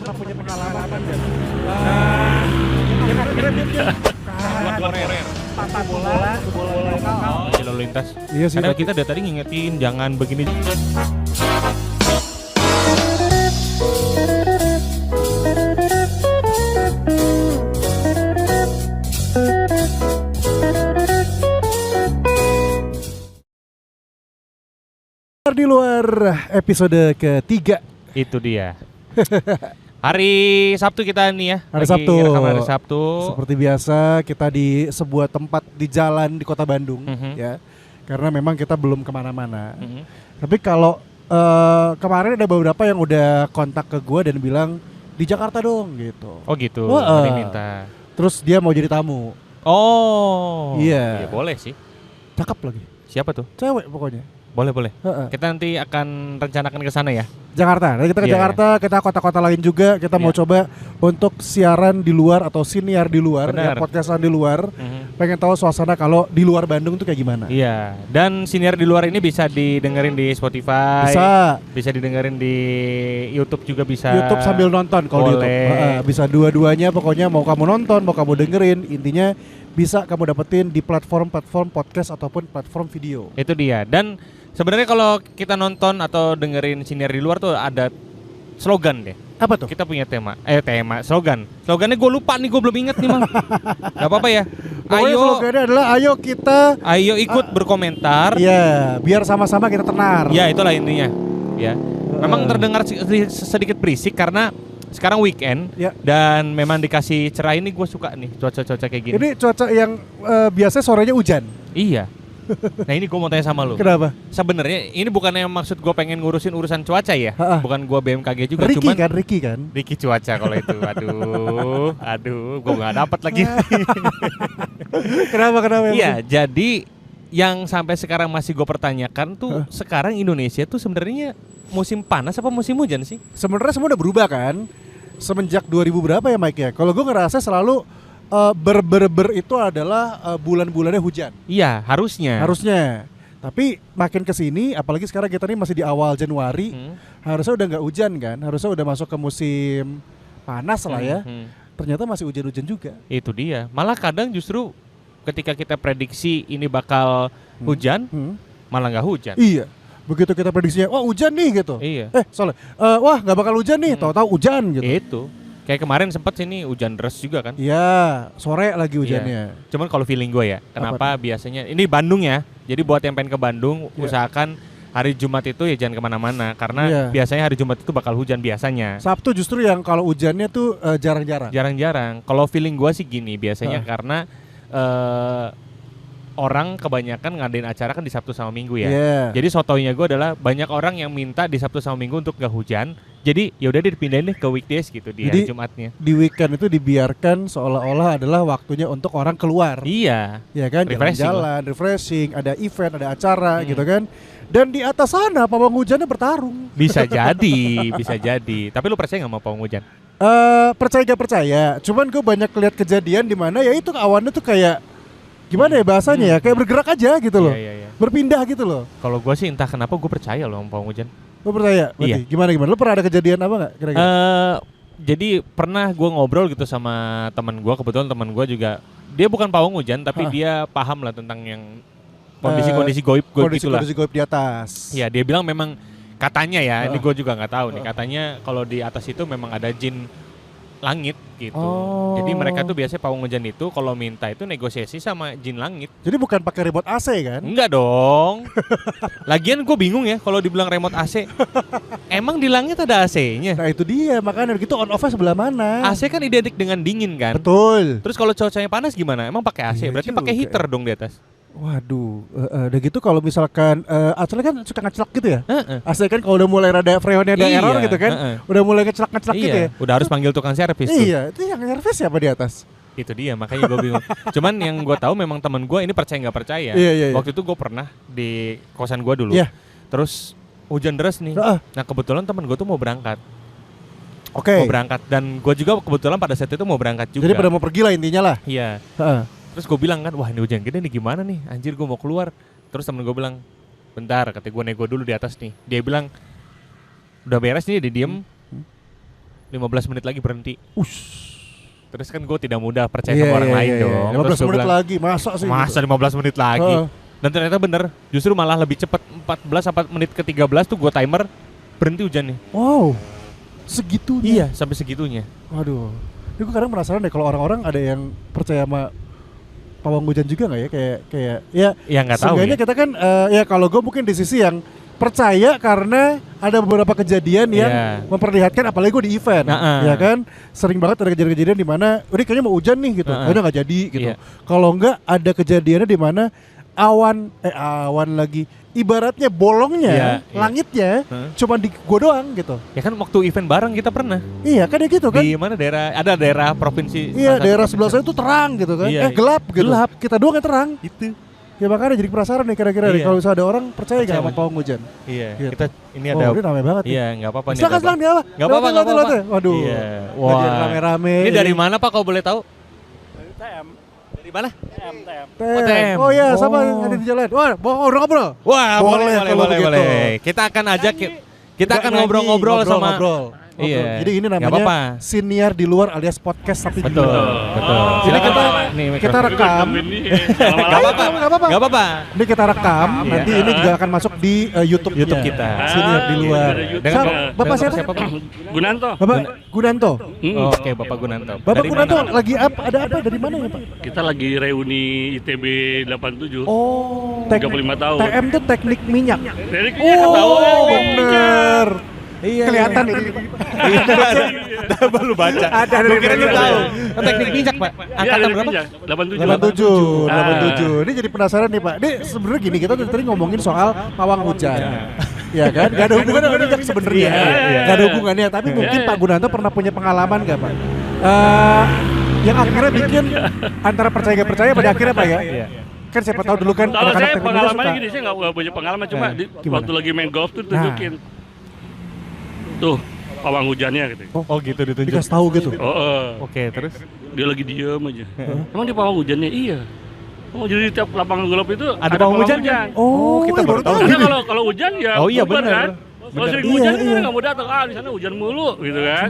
pernah punya pengalaman dan tata bola lokal. Lalu lintas. Iya sih. Karena kita dari tadi ngingetin jangan begini. Di luar episode ketiga. Itu dia. Hari Sabtu kita nih ya. Hari Lagi Sabtu. rekam hari Sabtu. Seperti biasa kita di sebuah tempat di jalan di kota Bandung, ya. Karena memang kita belum kemana-mana. Tapi kalau kemarin ada beberapa yang udah kontak ke gue dan bilang di Jakarta dong gitu. Oh gitu. Wah, Hari minta. Terus dia mau jadi tamu. Oh. Iya. Iya boleh sih. Cakep lagi. Siapa tuh? Cewek pokoknya. Boleh. Heeh. Kita nanti akan rencanakan ke sana ya. Jakarta. Nanti kita ke Iya. Jakarta, kita kota-kota lain juga. Kita mau Iya. coba untuk siaran di luar atau siniar di luar, ya, Benar. podcastan di luar. Pengen tahu suasana kalau di luar Bandung tuh kayak gimana? Iya. Dan siniar di luar ini bisa didengerin di Spotify. Bisa didengerin di YouTube juga bisa. YouTube sambil nonton kalau di Boleh. YouTube. Bisa dua-duanya pokoknya mau kamu nonton, mau kamu dengerin, intinya bisa kamu dapetin di platform-platform podcast ataupun platform video. Itu dia. Dan sebenarnya kalau kita nonton atau dengerin siniar di luar tuh ada slogan deh. Apa tuh? Kita punya slogan. Slogannya gue lupa nih, gue belum inget nih Mang. Gak apa-apa ya. Pokoknya slogannya adalah Ayo ikut berkomentar. ya, biar sama-sama kita tenar. Ya itulah intinya. Ya. Memang terdengar sedikit berisik karena sekarang weekend Ya. dan memang dikasih cerah ini gue suka nih cuaca-cuaca kayak gini. Ini cuaca yang biasanya sorenya hujan. Iya. Nah ini gue mau tanya sama lu. Kenapa? Sebenarnya ini bukannya maksud gue pengen ngurusin urusan cuaca ya. Ha-ha. Bukan gue BMKG juga, Ricky cuman kan? Ricky cuaca kalau itu. Aduh, gue nggak dapat lagi. Kenapa? Iya, jadi yang sampai sekarang masih gue pertanyakan tuh sekarang Indonesia tuh sebenarnya musim panas apa musim hujan sih? Sebenarnya semua udah berubah kan? Semenjak 2000 berapa ya Mike ya? Kalau gue ngerasa selalu ber itu adalah bulan-bulannya hujan. Iya, harusnya. Tapi makin kesini, apalagi sekarang kita nih masih di awal Januari, harusnya udah nggak hujan kan? Harusnya udah masuk ke musim panas lah ya. Ternyata masih hujan-hujan juga. Itu dia. Malah kadang justru ketika kita prediksi ini bakal hujan, malah nggak hujan. Iya. Begitu kita prediksinya, wah hujan nih gitu. Iya. Wah nggak bakal hujan nih, tahu-tahu hujan gitu. Itu. Kayak kemarin sempat sini hujan deras juga kan? Iya, sore lagi hujannya. Iya. Cuman kalau feeling gue ya, kenapa biasanya ini Bandung ya. Jadi buat yang pengen ke Bandung, usahakan hari Jumat itu ya jangan kemana-mana karena biasanya hari Jumat itu bakal hujan biasanya. Sabtu justru yang kalau hujannya tuh jarang-jarang. Jarang-jarang. Kalau feeling gue sih gini, biasanya karena orang kebanyakan ngadain acara kan di Sabtu sama Minggu ya. Jadi sotoinya gue adalah banyak orang yang minta di Sabtu sama Minggu untuk gak hujan. Jadi ya udah dipindahin deh ke weekdays gitu di hari Jumatnya. Di weekend itu dibiarkan seolah-olah adalah waktunya untuk orang keluar. Iya. Ya kan, jalan-jalan, refreshing, ada event, ada acara gitu kan. Dan di atas sana pawang hujannya bertarung. Bisa jadi. Tapi lu percaya nggak sama pawang hujan? Percaya gak percaya. Cuman gue banyak lihat kejadian di mana ya itu awannya tuh kayak gimana ya bahasanya ya, kayak bergerak aja gitu loh. Iya. Berpindah gitu loh. Kalau gue sih entah kenapa gue percaya loh sama pawang hujan. Lo percaya? Berarti gimana? Lo pernah ada kejadian apa nggak kira-kira? Jadi pernah gue ngobrol gitu sama teman gue, kebetulan teman gue juga dia bukan pawang hujan tapi dia paham lah tentang yang kondisi goib gitu lah. Kondisi goib di atas. Iya, dia bilang memang katanya ya, ini gue juga nggak tahu nih. Katanya kalau di atas itu memang ada jin langit gitu. Jadi mereka tuh biasanya pawang hujan itu kalau minta itu negosiasi sama jin langit. Jadi bukan pakai remote AC kan? Enggak dong. Lagian gue bingung ya kalau dibilang remote AC. Emang di langit ada AC-nya? Nah itu dia, makanya gitu on off-nya sebelah mana? AC kan identik dengan dingin kan? Betul. Terus kalau cuacanya panas gimana? Emang pakai AC? Berarti pakai heater dong di atas. Waduh, udah gitu kalau misalkan AC kan suka ngeclak gitu ya? AC kan kalau udah mulai rada freonnya ada error gitu kan? Udah mulai ngeclak gitu ya? Udah harus panggil tukang servis tuh. Iya, itu yang servis siapa di atas? Itu dia, makanya gue bingung. Cuman yang gue tahu memang teman gue ini percaya nggak percaya. Iya. Waktu itu gue pernah di kosan gue dulu. Terus hujan deras nih. Nah kebetulan teman gue tuh mau berangkat. Mau berangkat dan gue juga kebetulan pada saat itu mau berangkat juga. Jadi pada mau pergi lah intinya lah. Iya. Terus gue bilang kan, wah ini hujan gede nih gimana nih, anjir gue mau keluar. Terus temen gue bilang, bentar, kata gue nego dulu di atas nih. Dia bilang, udah beres nih, dia diem. 15 menit lagi berhenti. Ush. Terus kan gue tidak mudah percaya sama orang lain dong. 15 Terus gua menit bilang, lagi, masa sih? masa 15 menit lagi. Dan ternyata bener, justru malah lebih cepat 14 sampai menit ke 13 tuh gue timer berhenti hujannya. Wow, segitunya? Iya, sampai segitunya. Waduh, ini gue kadang penasaran deh kalau orang-orang ada yang percaya sama pawang hujan juga nggak ya? Kayak Ya nggak tahu seenggaknya ya. kita kan, ya kalau gue mungkin di sisi yang percaya karena ada beberapa kejadian yang memperlihatkan, apalagi gue di event, ya kan, sering banget ada kejadian-kejadian di mana, udah kayaknya mau hujan nih gitu, udah nggak jadi gitu. Kalau nggak ada kejadiannya di mana awan lagi, ibaratnya bolongnya, langitnya, cuma di gue doang gitu. Ya kan waktu event bareng kita pernah. Iya kan ya gitu kan. Di mana daerah provinsi. Iya daerah sebelah saya itu terang gitu kan. Gelap gitu. Gelap. Kita doang yang terang. Gitu. Ya makanya jadi penasaran nih kira-kira nih kalau misalnya ada orang percaya gak sama pawang hujan? Iya. Gitu. Kita ini ada. Ini ramai banget. Iya, nggak apa-apa nih. Silakan dia apa? Nggak apa-apa. Waduh. Iya. Wah. Rame-rame. Ini dari mana Pak kalau boleh tahu? TM. Dari mana? TM. Oh iya, sama ada di jalan. Wah, udah ngobrol. Wah, boleh. Begitu. Kita akan ajak kita akan ngobrol-ngobrol sama. Iya. Jadi ini namanya siniar di luar alias podcast tapi betul. Jadi kita rekam. Gak apa-apa. Ini kita rekam. Nanti ini juga akan masuk di YouTube kita. Siniar di luar. Bapak siapa? Gunanto. Bapak Gunanto. Oke, Bapak Gunanto. Bapak Gunanto lagi ada apa? Dari mana ya Pak? Kita lagi reuni ITB 87. Oh, 35 tahun. TM itu teknik minyak. Dari tahu bener. Iya, kelihatan ini. Baru baca. Ada Lu kira lu tahu. Teknik minyak, Pak. Angkatan berapa? 87. Ini jadi penasaran nih, Pak. Ini sebenarnya gini, kita tadi ngomongin soal pawang hujan. Ya kan? Gak ada hubungan sama minyak sebenarnya. Gak ada hubungannya, tapi mungkin Pak Gunanto pernah punya pengalaman gak, Pak? Yang akhirnya bikin antara percaya gak percaya pada akhirnya, Pak ya? Kan siapa tahu dulu kan kalau saya pengalamannya gini, saya nggak punya pengalaman, cuma waktu lagi main golf tuh tunjukin tuh pawang hujannya gitu. Oh gitu ditunjuk. Dikasih tahu gitu. Oke, terus dia lagi diem aja. Emang di pawang hujannya? Iya. Oh, jadi tiap lapangan golf itu ada pawang hujan. Oh, kita baru tahu. Karena kalau hujan ya. Oh iya benar. Kan? Kalau sering hujan kan nggak mau datang. Di sana hujan mulu gitu kan.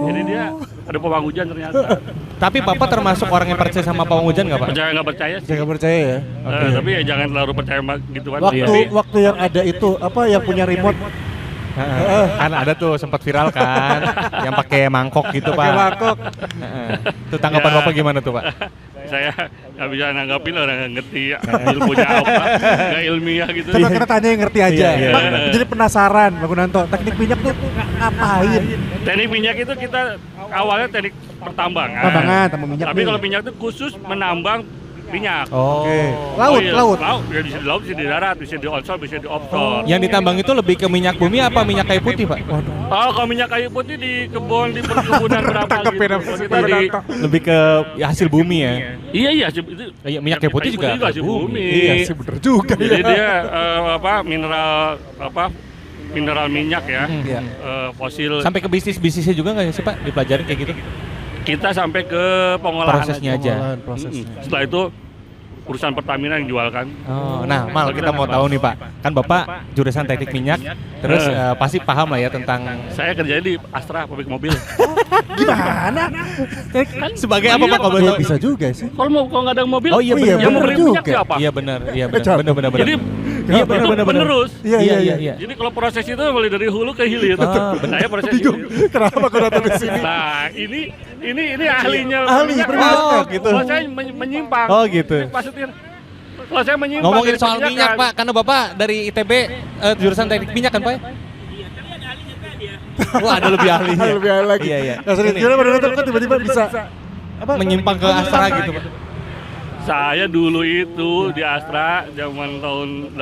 Jadi dia ada pawang hujan ternyata. Tapi Bapak termasuk orang yang percaya sama pawang hujan nggak Pak? Percaya nggak percaya sih. Jangan percaya ya. Tapi ya jangan terlalu percaya gitu kan. Waktu yang ada itu apa yang punya remote? Kan ada tuh sempat viral kan, yang pakai mangkok gitu Pak. Pakai mangkok. Tuh tanggapan Bapak gimana tuh Pak? Saya nggak bisa nanggapin orang nggak ngerti ilmunya apa, nggak ilmiah gitu. Coba kita tanya yang ngerti aja. Pak, jadi penasaran Pak Gunanto, teknik minyak tuh ngapain? Teknik minyak itu kita awalnya teknik pertambangan. Tambang minyak. Tapi kalau minyak itu khusus menambang minyak. Laut. Ya, bisa di laut, bisa di darat, bisa di onshore, bisa di offshore. Yang ditambang itu lebih ke minyak bumi apa minyak kayu putih Pak? Kalau minyak kayu putih di kebun, di perkebunan berapa gitu. Kita lebih ke hasil bumi ya. Iya itu. Minyak kayu putih juga hasil bumi. Iya sih bener juga. Jadi dia mineral minyak ya. Fosil. Sampai ke bisnisnya juga nggak sih Pak dipelajari kayak gitu? Kita sampai ke pengolahan prosesnya aja. Setelah itu perusahaan Pertamina yang jual kan. Nah, Mal kita mau tahu nih Pak, kan Bapak jurusan teknik minyak, terus pasti paham lah ya tentang. Saya kerja di Astra, pabrik mobil. Gimana? Sebagai apa Pak kalau tahu? Bisa juga sih. Kalau nggak ada mobil, Oh iya yang benar membeli minyak siapa? Iya benar. Jadi iya benar. penerus. Iya. Jadi kalau proses itu mulai dari hulu ke hilir. Saya proses itu. Kenapa kau datang ke sini? Nah, ini ahlinya. Ahli minyak. Gitu. Kalau saya menyimpang. Oh gitu. Maksudnya kalau saya menyimpang. Ngomongin soal minyak Pak, karena Bapak dari ITB jurusan teknik minyak kan Pak? Wah, ada lebih ahlinya. Lebih ahli lagi. Iya. Nah, serius gimana pada nonton kan tiba-tiba bisa menyimpang ke Astra gitu Pak. Saya dulu itu di Astra zaman tahun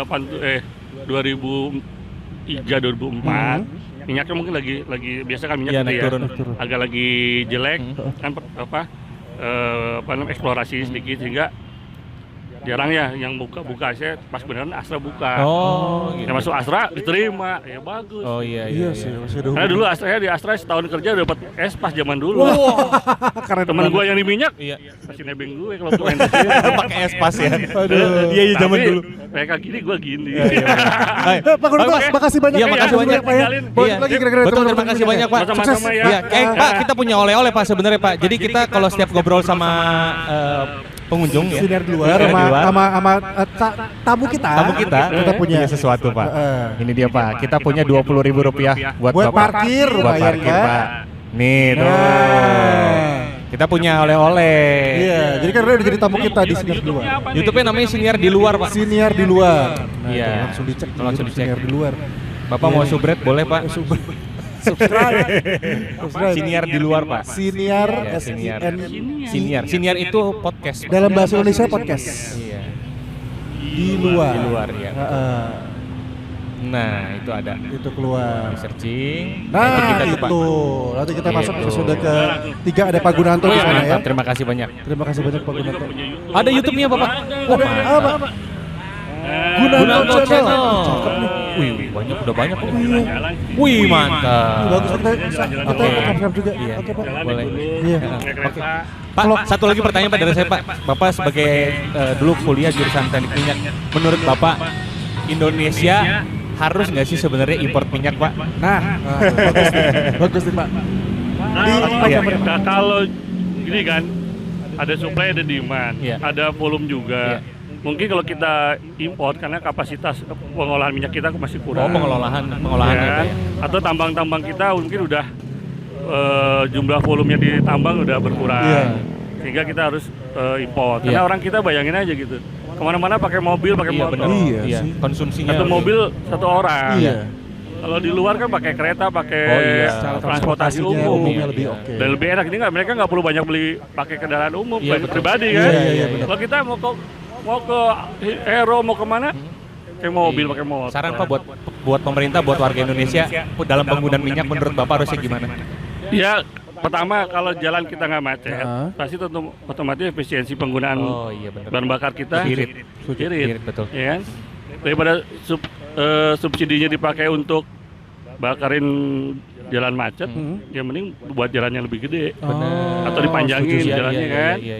2003 2004. Minyaknya mungkin lagi biasa kan minyak gitu ya. Agak lagi jelek kan eksplorasi sedikit sehingga jarang ya yang buka saya pas beneran Astra buka. Oh, gitu. Yang masuk Astra diterima, ya bagus. Oh iya sih, masih ada Karena dulu di Astra setahun kerja udah dapat pas zaman dulu. Keren Temen banget. gue yang di minyak, Iya. masih nebeng gue kalau main di sini. Pakai espas ya. Aduh. Iya zaman Tapi dulu. mereka gini, gue gini. Hai. Pak Gunanto, Oke. makasih banyak. Iya, makasih banyak. Pak ya. Tinggalin. Boleh Iya. lagi kira-kira Betul, teman-teman terima kasih ini. banyak Pak. Sama-sama Sukses. ya. Iya, Pak kita punya oleh-oleh Pak sebenarnya Pak. Jadi kita kalau setiap ngobrol sama pengunjung ya. Sinar di luar Sinar di luar. sama tamu kita. Tamu kita punya sesuatu Pak. Heeh. Ini dia Pak. Kita punya Rp20.000 buat Buat Bapak. parkir, Buat lumayan, parkir Pak. Pak. Nih tuh. Nah. Kita punya oleh-oleh. Iya, jadi kan udah jadi tamu kita di Sinar di luar. YouTube-nya namanya Siniar di luar Pak. Siniar di luar. Nah, Iya. itu langsung dicek. Langsung dicek. Siniar di luar. Bapak mau subret boleh Pak. Subscribe. Siniar di luar Pak. Siniar Iya, Siniar. SIN. Siniar. Siniar itu podcast. Pak. Dalam bahasa Indonesia podcast. Iya. Di luar. Di luar ya. Heeh. Nah, itu ada. Itu keluar. Di searching. Nah, kita tuh, Pak. itu. Nanti kita masuk Gitu. episode ke-3 ada Pak Gunanto Oh, di iya, sana ya. mantap. Terima kasih banyak. Terima kasih banyak Pak Gunanto. Ada YouTube-nya Bapak? Oh, Apa? mantap. Gunanto Gunanto Channel. Channel. Cakep nih. Wih, banyak udah banyak. Iya. Wih, Ih, mantap. bagus kita subscribe juga. Iya. Oke, Pak. Boleh. Iya. Oke. Pak, satu lagi pertanyaan Pak dari saya Pak. Bapak sebagai dulu kuliah jurusan teknik minyak, menurut Bapak Indonesia harus nggak sih sebenarnya import minyak Pak? Nah, bagus nih. Bagus nih, Pak. Nah, kalau gini kan, ada supply ada demand, Iya. ada volume juga. Iya. Mungkin kalau kita import karena kapasitas pengolahan minyak kita masih Oh, kurang. pengolahan Ya itu kan? ya. Atau tambang-tambang kita mungkin udah jumlah volumenya di tambang udah berkurang. Iya. Sehingga kita harus import. Karena Iya. orang kita bayangin aja gitu. Kemana-mana pakai mobil, pakai Iya motor. benar. Iya Iya. sih. Konsumsinya Satu mobil satu orang. Iya. Kalau di luar kan pakai kereta, pakai Oh, iya. Secara transportasi transportasinya umum. umumnya Iya, lebih iya. oke. Dan lebih enak, ini mereka nggak perlu banyak beli pakai kendaraan umum, Iya, betul. pribadi Iya, kan. iya, benar. Kalau kita mau ke Hero, mau kemana? Kayak mobil, pakai motor. Saran Pak buat pemerintah, buat warga Indonesia dalam penggunaan minyak menurut Bapak harusnya gimana? Ya, pertama kalau jalan kita nggak macet, Heeh. pasti otomatis efisiensi penggunaan Oh iya benar. bahan bakar kita Irit. irit, Betul. ya kan? Daripada subsidinya dipakai untuk bakarin jalan macet, ya mending buat jalannya lebih gede. Benar. Atau dipanjangin setuju. jalannya kan. Iya.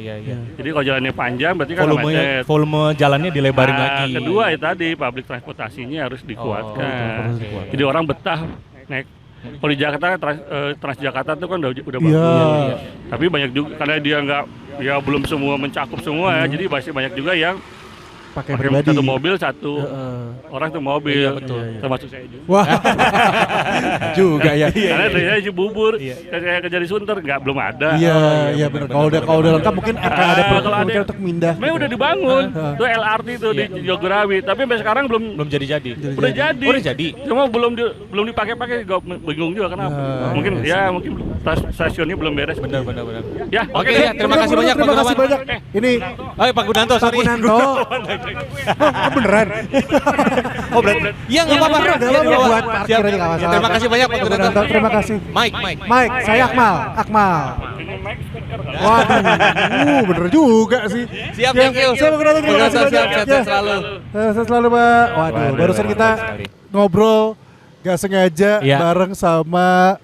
Jadi kalau jalannya panjang berarti kan nggak macet. Volume jalannya dilebarin Nah, lagi. kedua ya tadi public transportasinya harus dikuatkan. oke. Jadi orang betah naik. Kalau di Jakarta Transjakarta itu kan udah Iya. bagus. Tapi banyak juga karena dia nggak ya belum semua mencakup semua ya. Jadi masih banyak juga yang Pakai pakai pribadi. satu mobil satu Heeh. orang tuh mobil. Iya, betul. Termasuk saya juga. Wah. Juga ya. Karena saya aja bubur, Iya. kayak kerja di Sunter belum ada. Iya, benar. Kalau udah lengkap mungkin akan ada kalau program ada- untuk mindah. Sebenarnya udah dibangun, Heeh. tuh LRT tuh di Jogorawi, tapi sampai sekarang belum Belum jadi. udah jadi. Oh, udah jadi. Cuma belum dipakai-pakai, gue bingung juga kenapa. Mungkin stasiunnya belum beres. Benar. Ya, Oke, deh. ya, terima kasih banyak, Pak Terima kasih Gunawan. banyak. Ini Oh, Pak Gunanto, Pak sorry. Gunanto. Oh, beneran. Oh, berarti. Iya, enggak apa-apa. Udah Iya, lama apa-apa. buat parkir Siap. ini nggak masalah. Terima kasih banyak Pak Gunanto. Terima kasih. Mike. Saya Akmal. Ini mic speaker kan? Waduh, bener juga sih. Siap, thank you. Saya Pak Gunanto, terima kasih Siap, banyak. sehat Ya. selalu. Sehat selalu, Pak. Waduh, Waduh, barusan kita mantap sekali. ngobrol gak sengaja Iya. bareng sama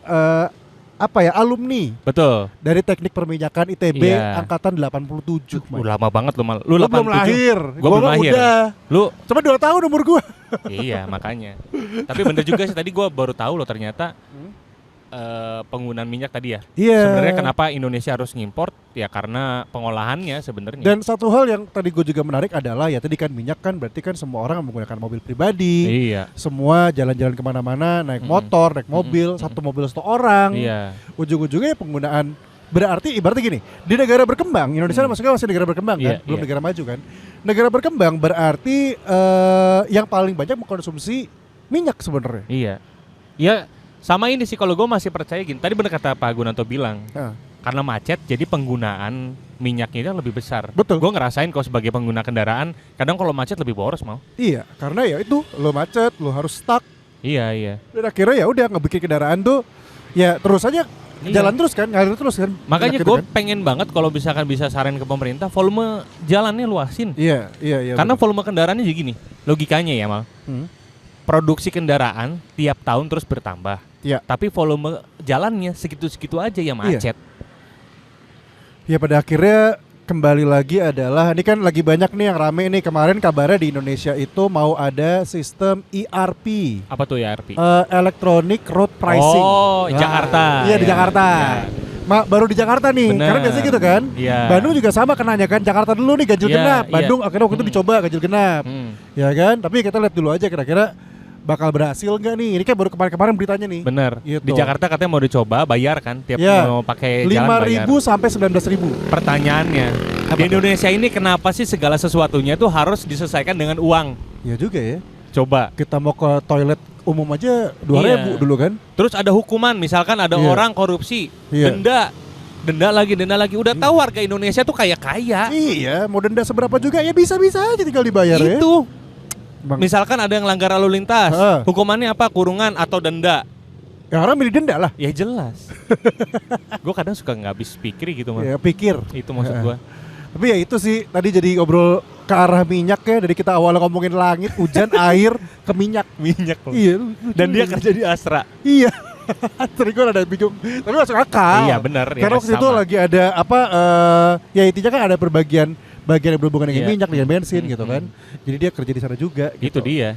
alumni Betul. dari Teknik Perminyakan ITB Iya. angkatan 87. Mike. Lama banget lu mal. Lu Lu belum 87. lahir. Gua belum mah lahir. Udah. Lu Cuma 2 tahun umur gua. iya, makanya. Tapi bener juga sih tadi gua baru tahu loh ternyata penggunaan minyak tadi ya. Iya. Sebenarnya kenapa Indonesia harus ngimport? Ya karena pengolahannya sebenarnya. Dan satu hal yang tadi gue juga menarik adalah ya tadi kan minyak kan berarti kan semua orang menggunakan mobil pribadi. Iya. Semua jalan-jalan kemana-mana naik motor, naik mobil, satu mobil satu orang. Iya. Ujung-ujungnya penggunaan berarti ibaratnya gini, di negara berkembang, Indonesia maksudnya masih negara berkembang kan, Iya, belum iya. negara maju kan. Negara berkembang berarti yang paling banyak mengkonsumsi minyak sebenarnya. Iya. Ya sama ini sih kalau gue masih percaya gini. Tadi benar kata Pak Gunanto bilang. Nah, Karena macet jadi penggunaan minyaknya itu lebih besar. Betul. Gue ngerasain kalau sebagai pengguna kendaraan, kadang kalau macet lebih boros mau. iya, karena ya itu lo macet, lo harus stuck. Iya. Dan akhirnya ya udah ngebikin kendaraan tuh ya terus aja Iya. Jalan terus kan, ngalir terus kan. Makanya Gitu gue kan? pengen banget kalau misalkan bisa saran ke pemerintah, volume jalannya luasin. Iya. Karena bener. volume kendaraannya jadi gini, logikanya ya Mal. Produksi kendaraan tiap tahun terus bertambah. Iya. Tapi volume jalannya segitu-segitu aja ya macet. Ya pada akhirnya kembali lagi adalah ini kan lagi banyak nih yang rame nih, kemarin kabarnya di Indonesia itu mau ada sistem ERP. Apa tuh ya ERP? Electronic Road Pricing. Oh, Jakarta. Iya di Ya, Jakarta. ya. Baru di Jakarta nih, Bener. karena biasanya gitu kan. Iya. Bandung juga sama kenanya kan, Jakarta dulu nih ganjil Iya, genap. iya. Bandung akhirnya waktu itu dicoba ganjil genap. Ya kan, tapi kita lihat dulu aja kira-kira bakal berhasil nggak nih. Ini kan baru kemarin beritanya nih. Bener. Gitu. Di Jakarta katanya mau dicoba bayar kan tiap Ya. mau pakai jalan bayar. 5.000 sampai 19.000. Pertanyaannya, di Indonesia ini kenapa sih segala sesuatunya itu harus diselesaikan dengan uang? Ya juga ya. Coba. Kita mau ke toilet umum aja 2.000 Iya. dulu kan. Terus ada hukuman, misalkan ada Iya. orang korupsi, Iya. denda lagi. Udah tahu warga Indonesia tuh kaya. Iya, mau denda seberapa juga ya bisa-bisa aja tinggal dibayar ya. Itu. Bang. Misalkan ada yang langgar lalu lintas, Heeh. hukumannya apa? Kurungan atau denda? Ya orang milih denda lah. Ya jelas. Gue kadang suka nggak habis pikir gitu mah. Ya pikir. Itu maksud Heeh. gue. Tapi ya itu sih tadi jadi ngobrol ke arah minyak ya, dari kita awalnya ngomongin langit, hujan, air ke minyak. Minyak loh. Iya. Dan dia kerja di Astra. Iya. Tadi gue ada bingung. Tapi masuk akal. Iya benar. Karena waktu itu lagi ada apa? Ya intinya kan ada bagian yang berhubungan dengan Iya. minyak, dengan bensin gitu Mm-mm. kan. Jadi dia kerja di sana juga. Itu gitu. dia.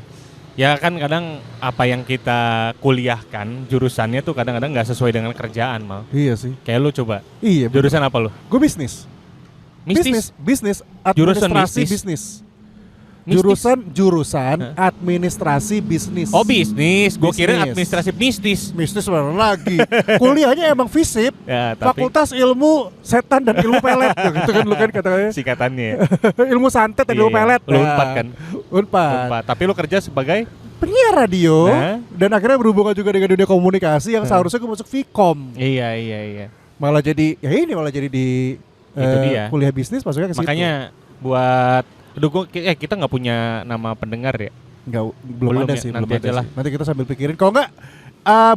Ya kan kadang apa yang kita kuliahkan jurusannya tuh kadang-kadang nggak sesuai dengan kerjaan mal. Iya sih. Kayak lu coba. Iya. Jurusan apa lu? Gue bisnis. Mistis. Bisnis. Jurusan Administrasi mistis. bisnis. Mistis? Jurusan Hah? administrasi bisnis. Oh bisnis. Gue kira Bisnis. administrasi mistis. Bisnis mana lagi? Kuliahnya emang FISIP. Ya tapi Fakultas Ilmu Setan dan Ilmu Pelet gitu kan lu kan katanya. singkatannya. Ya. Ilmu santet dan ilmu Iya, pelet. lu Unpad kan? Unpad. Unpad. Tapi lu kerja sebagai Penyiar radio Nah. dan akhirnya berhubungan juga dengan dunia komunikasi yang seharusnya gue masuk Vkom. Iya. Malah jadi di Itu dia. kuliah bisnis masuknya ke situ. Makanya buat kita nggak punya nama pendengar ya. Enggak, belum ada ya, sih, nanti belum ada aja lah. sih. Nanti kita sambil pikirin. Kalau enggak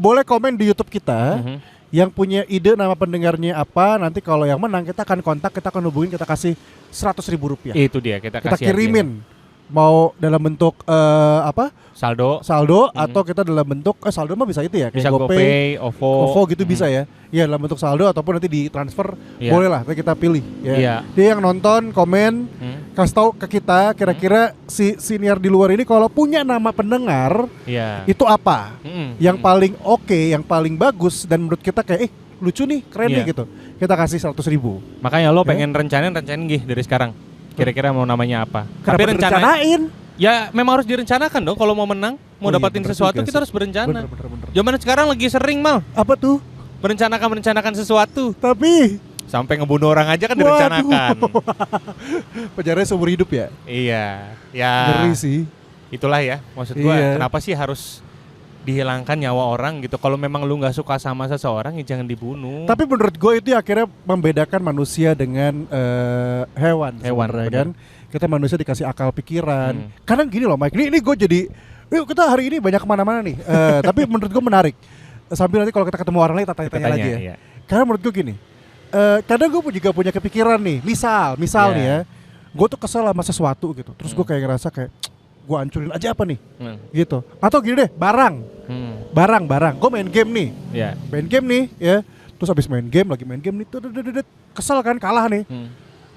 boleh komen di YouTube kita. Mhm. Yang punya ide nama pendengarnya apa, nanti kalau yang menang kita akan kontak, kita akan hubungin, kita kasih 100.000 rupiah. Itu dia kita Kita kasih kirimin, mau dalam bentuk aja. Saldo saldo atau kita dalam bentuk saldo mah bisa itu ya, kayak bisa GoPay, OVO gitu bisa ya. Iya dalam bentuk saldo ataupun nanti ditransfer, Iya. boleh lah, nanti kita pilih. Ya. Iya. Dia yang nonton komen, kasih tahu ke kita kira-kira si senior di luar ini kalau punya nama pendengar Iya. itu apa? Mm-mm. Yang paling oke, yang paling bagus dan menurut kita kayak lucu nih, keren Iya. nih gitu. Kita kasih 100.000. Makanya lo Ya. pengen rencanain gih dari sekarang. Kira-kira mau namanya apa? Kenapa Tapi direncanain? Ya memang harus direncanakan dong kalau mau menang, mau Oh iya, dapatin bener sesuatu juga kita sih. harus berencana. Bener. Zaman sekarang lagi sering mal Apa tuh? merencanakan sesuatu. Tapi Sampai ngebunuh orang aja kan Waduh. direncanakan. penjara seumur hidup ya? Iya. Ya. Ngeri sih. Itulah ya maksud gua. Iya. Kenapa sih harus dihilangkan nyawa orang gitu? Kalau memang lu nggak suka sama seseorang ya jangan dibunuh. Tapi menurut gue itu akhirnya membedakan manusia dengan hewan sebenarnya bener. kan. Kita manusia dikasih akal pikiran. Kadang gini loh Mike, ini gue jadi, yuk kita hari ini banyak kemana-mana nih. Tapi menurut gue menarik. Sambil nanti kalau kita ketemu orang lain kita tanya-tanya lagi ya. Iya. Karena menurut gue gini, kadang gue juga punya kepikiran nih. Misal Iya. nih ya, gue tuh kesel sama sesuatu gitu. Terus gue kayak ngerasa kayak, gue hancurin aja apa nih, gitu. Atau gini deh, barang. Gue main game nih. Iya. Main game nih ya. Terus habis main game nih tuh kesel kan, kalah nih.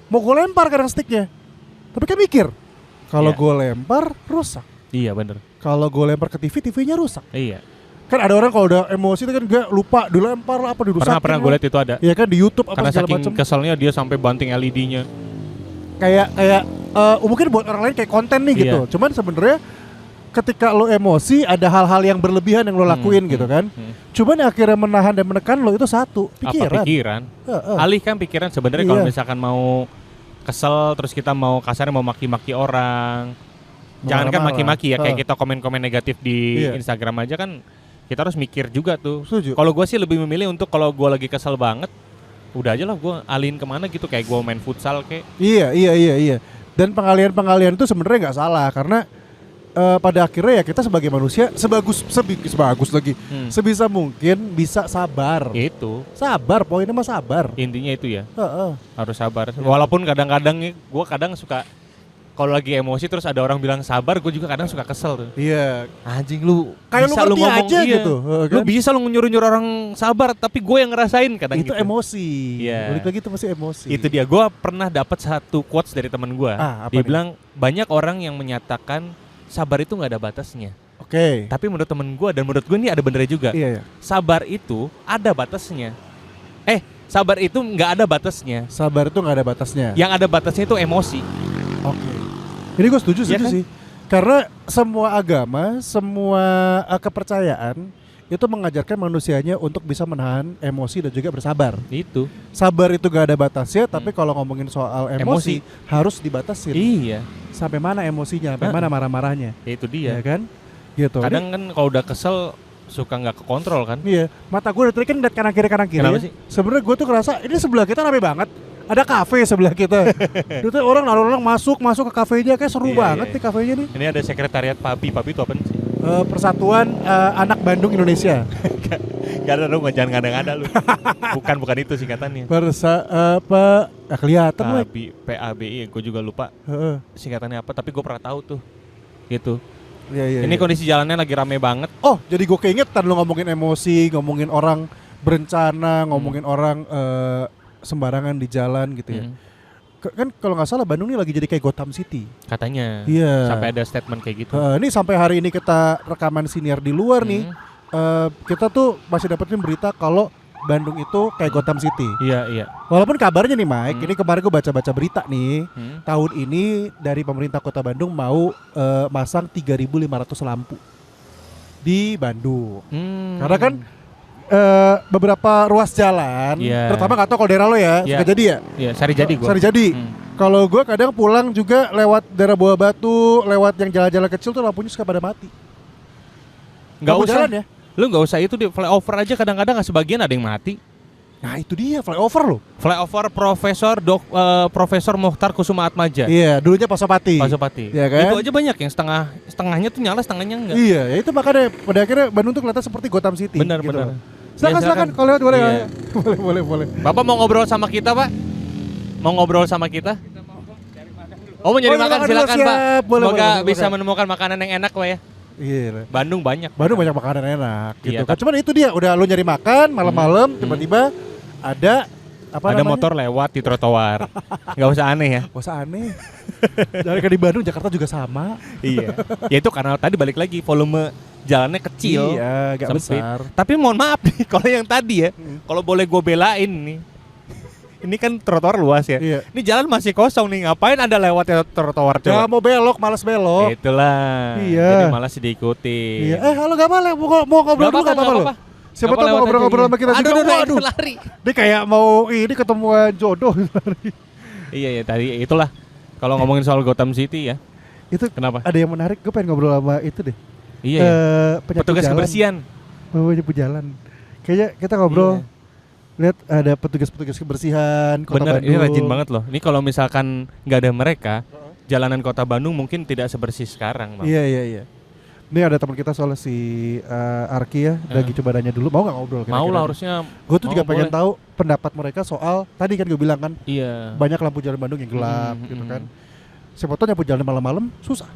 Mau gue lempar kadang sticknya. Tapi kan mikir, kalau Iya. gue lempar rusak. Iya bener. Kalau gue lempar ke TV-nya rusak. Iya. Kan ada orang kalau udah emosi itu kan gak lupa dilempar lah apa dirusakin. Pernah gue lihat itu ada. Iya kan di YouTube apa Karena segala saking macam. keselnya dia sampai banting LED-nya. Kayak mungkin buat orang lain kayak konten nih gitu. Iya. Cuman sebenarnya ketika lo emosi ada hal-hal yang berlebihan yang lo lakuin gitu kan. Cuman yang akhirnya menahan dan menekan lo itu satu, pikiran. Apa pikiran? Alihkan pikiran sebenarnya Iya. kalau misalkan mau kesel terus kita mau kasarnya mau maki-maki orang. Jangan kan Marah-marah. maki-maki ya kayak kita komen-komen negatif di Iya. Instagram aja kan kita harus mikir juga tuh. Setuju. Kalau gue sih lebih memilih untuk kalau gue lagi kesel banget, udah aja lah gue alihin kemana gitu kayak gue main futsal kayak. Iya. Dan pengalihan itu sebenarnya nggak salah karena pada akhirnya ya kita sebagai manusia sebagus lagi sebisa mungkin bisa sabar. Itu. Sabar, poinnya mah sabar. Intinya itu ya. Heeh. Harus sabar. Walaupun kadang-kadang nih gue kadang suka kalau lagi emosi terus ada orang bilang sabar, gue juga kadang suka kesel tuh. Iya. Anjing lu Kayak bisa lu ngerti ngomong aja iya. gitu. Lu bisa lu nyuruh-nyuruh orang sabar, tapi gue yang ngerasain kadang itu gitu. emosi. Iya. Balik lagi itu pasti emosi. Itu dia, gue pernah dapat satu quotes dari teman gue. Apa Dia nih? bilang banyak orang yang menyatakan sabar itu nggak ada batasnya. Oke. Tapi menurut temen gue dan menurut gue ini ada benernya juga. Iya, iya. Sabar itu ada batasnya. Sabar itu nggak ada batasnya. Sabar itu nggak ada batasnya. Yang ada batasnya itu emosi. Oke. Ini gue setuju Iya kan? sih. Karena semua agama, semua kepercayaan itu mengajarkan manusianya untuk bisa menahan emosi dan juga bersabar. Itu. Sabar itu gak ada batasnya, tapi kalau ngomongin soal emosi, Emosi. harus dibatasin. Iya. Sampai mana emosinya, sampai mana marah-marahnya. Itu Ya dia. kan? Gitu. Kadang kan kalau udah kesel suka nggak kekontrol kan. Iya, mata gue dari tadi kan liat kanan kiri Kenapa ya. sih? Sebenarnya gue tuh ngerasa ini sebelah kita rame banget. Ada kafe sebelah kita. Itu tuh orang lalu lalang masuk ke kafenya, kayak seru Iya, banget iya. nih kafenya nih. Ini ada sekretariat PABI. PABI itu apa sih? Persatuan Anak Bandung Indonesia. Gak ada lu, jangan ngada-ngada lu. bukan itu singkatannya. Kelihatan lah. PABI, gue juga lupa Heeh. singkatannya apa, tapi gue pernah tahu tuh. Gitu. Iya, Ini kondisi jalannya lagi rame banget. Oh, jadi gue keingetan lu ngomongin emosi, ngomongin orang berencana, ngomongin orang sembarangan di jalan gitu ya. Kan kalau nggak salah Bandung ini lagi jadi kayak Gotham City. Katanya. Iya. Sampai ada statement kayak gitu. Ini sampai hari ini kita rekaman siniar di luar nih, kita tuh masih dapetin berita kalau Bandung itu kayak Gotham City. Iya. Walaupun kabarnya nih Mike, ini kemarin gue baca-baca berita nih, tahun ini dari pemerintah Kota Bandung mau masang 3.500 lampu di Bandung. Karena kan beberapa ruas jalan, Iya. terutama nggak tahu kalau daerah lo ya, Iya. suka jadi ya. Iya, Sari Jadi gua. Sari jadi. Kalau gue kadang pulang juga lewat daerah Buah Batu, lewat yang jalan-jalan kecil tuh lampunya suka pada mati. Nggak Lampu usah jalan ya. Lu nggak usah itu di flyover aja kadang-kadang nggak sebagian ada yang mati. Nah itu dia flyover loh. Flyover Profesor Mokhtar Kusuma Atmaja. Iya, dulunya Pasopati. Pasopati. Iya kan? Itu aja banyak yang setengahnya tuh nyala, setengahnya enggak. Iya, ya itu makanya pada akhirnya Bandung tuh kelihatan seperti Gotham City. Benar. gitu. Ya, Silakan kalau lewat boleh. Iya. boleh. Bapak mau ngobrol sama kita, Pak? Mau ngobrol sama kita? Oh, mau Oh, nyari makan makan dulu, silakan, siap. Pak. Boleh, Semoga boleh, bisa makan. menemukan makanan yang enak, Pak ya. Iya. Bandung banyak. Bandung banyak makanan enak gitu. Iya, Kan cuman itu dia, udah lu nyari makan malam-malam tiba-tiba ada ada motor lewat di trotoar. Nggak usah aneh ya. Gak usah aneh. Dari di Bandung, Jakarta juga sama. Iya. Ya itu karena tadi balik lagi volume jalannya kecil. Iya, gak sempit. besar. Tapi mohon maaf nih kalau yang tadi ya, kalau boleh gue belain nih. Ini kan trotoar luas ya. Iya. Ini jalan masih kosong nih. Ngapain Anda lewat ya trotoar Ya coba? mau belok, malas belok. Itulah. Iya. Jadi malah diikuti. Iya. Halo gak apa-apa, mau ngobrol dulu gak apa-apa lo. Siapa tuh mau ngobrol-ngobrol sama kita juga. Aduh, lari. Dia kayak mau ini ketemuan jodoh. Iya tadi itulah. Kalau ngomongin soal Gotham City ya. Itu Kenapa? ada yang menarik, gue pengen ngobrol sama itu deh. Iya. Ya. Penyapu Petugas jalan. kebersihan. Penyapu jalan. Kayaknya kita ngobrol. Iya. Lihat ada petugas-petugas kebersihan Kota Bener, Bandung. ini rajin banget loh. Ini kalau misalkan nggak ada mereka, jalanan Kota Bandung mungkin tidak sebersih sekarang. Bang. Iya. Ini ada teman kita soal si Arki ya, lagi coba nanya dulu. Mau nggak ngobrol? Mau lah harusnya. Gue tuh juga pengen boleh. tahu pendapat mereka soal tadi kan gue bilang kan Iya. banyak lampu jalan Bandung yang gelap gitu kan. Siapa tahu nyapu jalan malam-malam susah.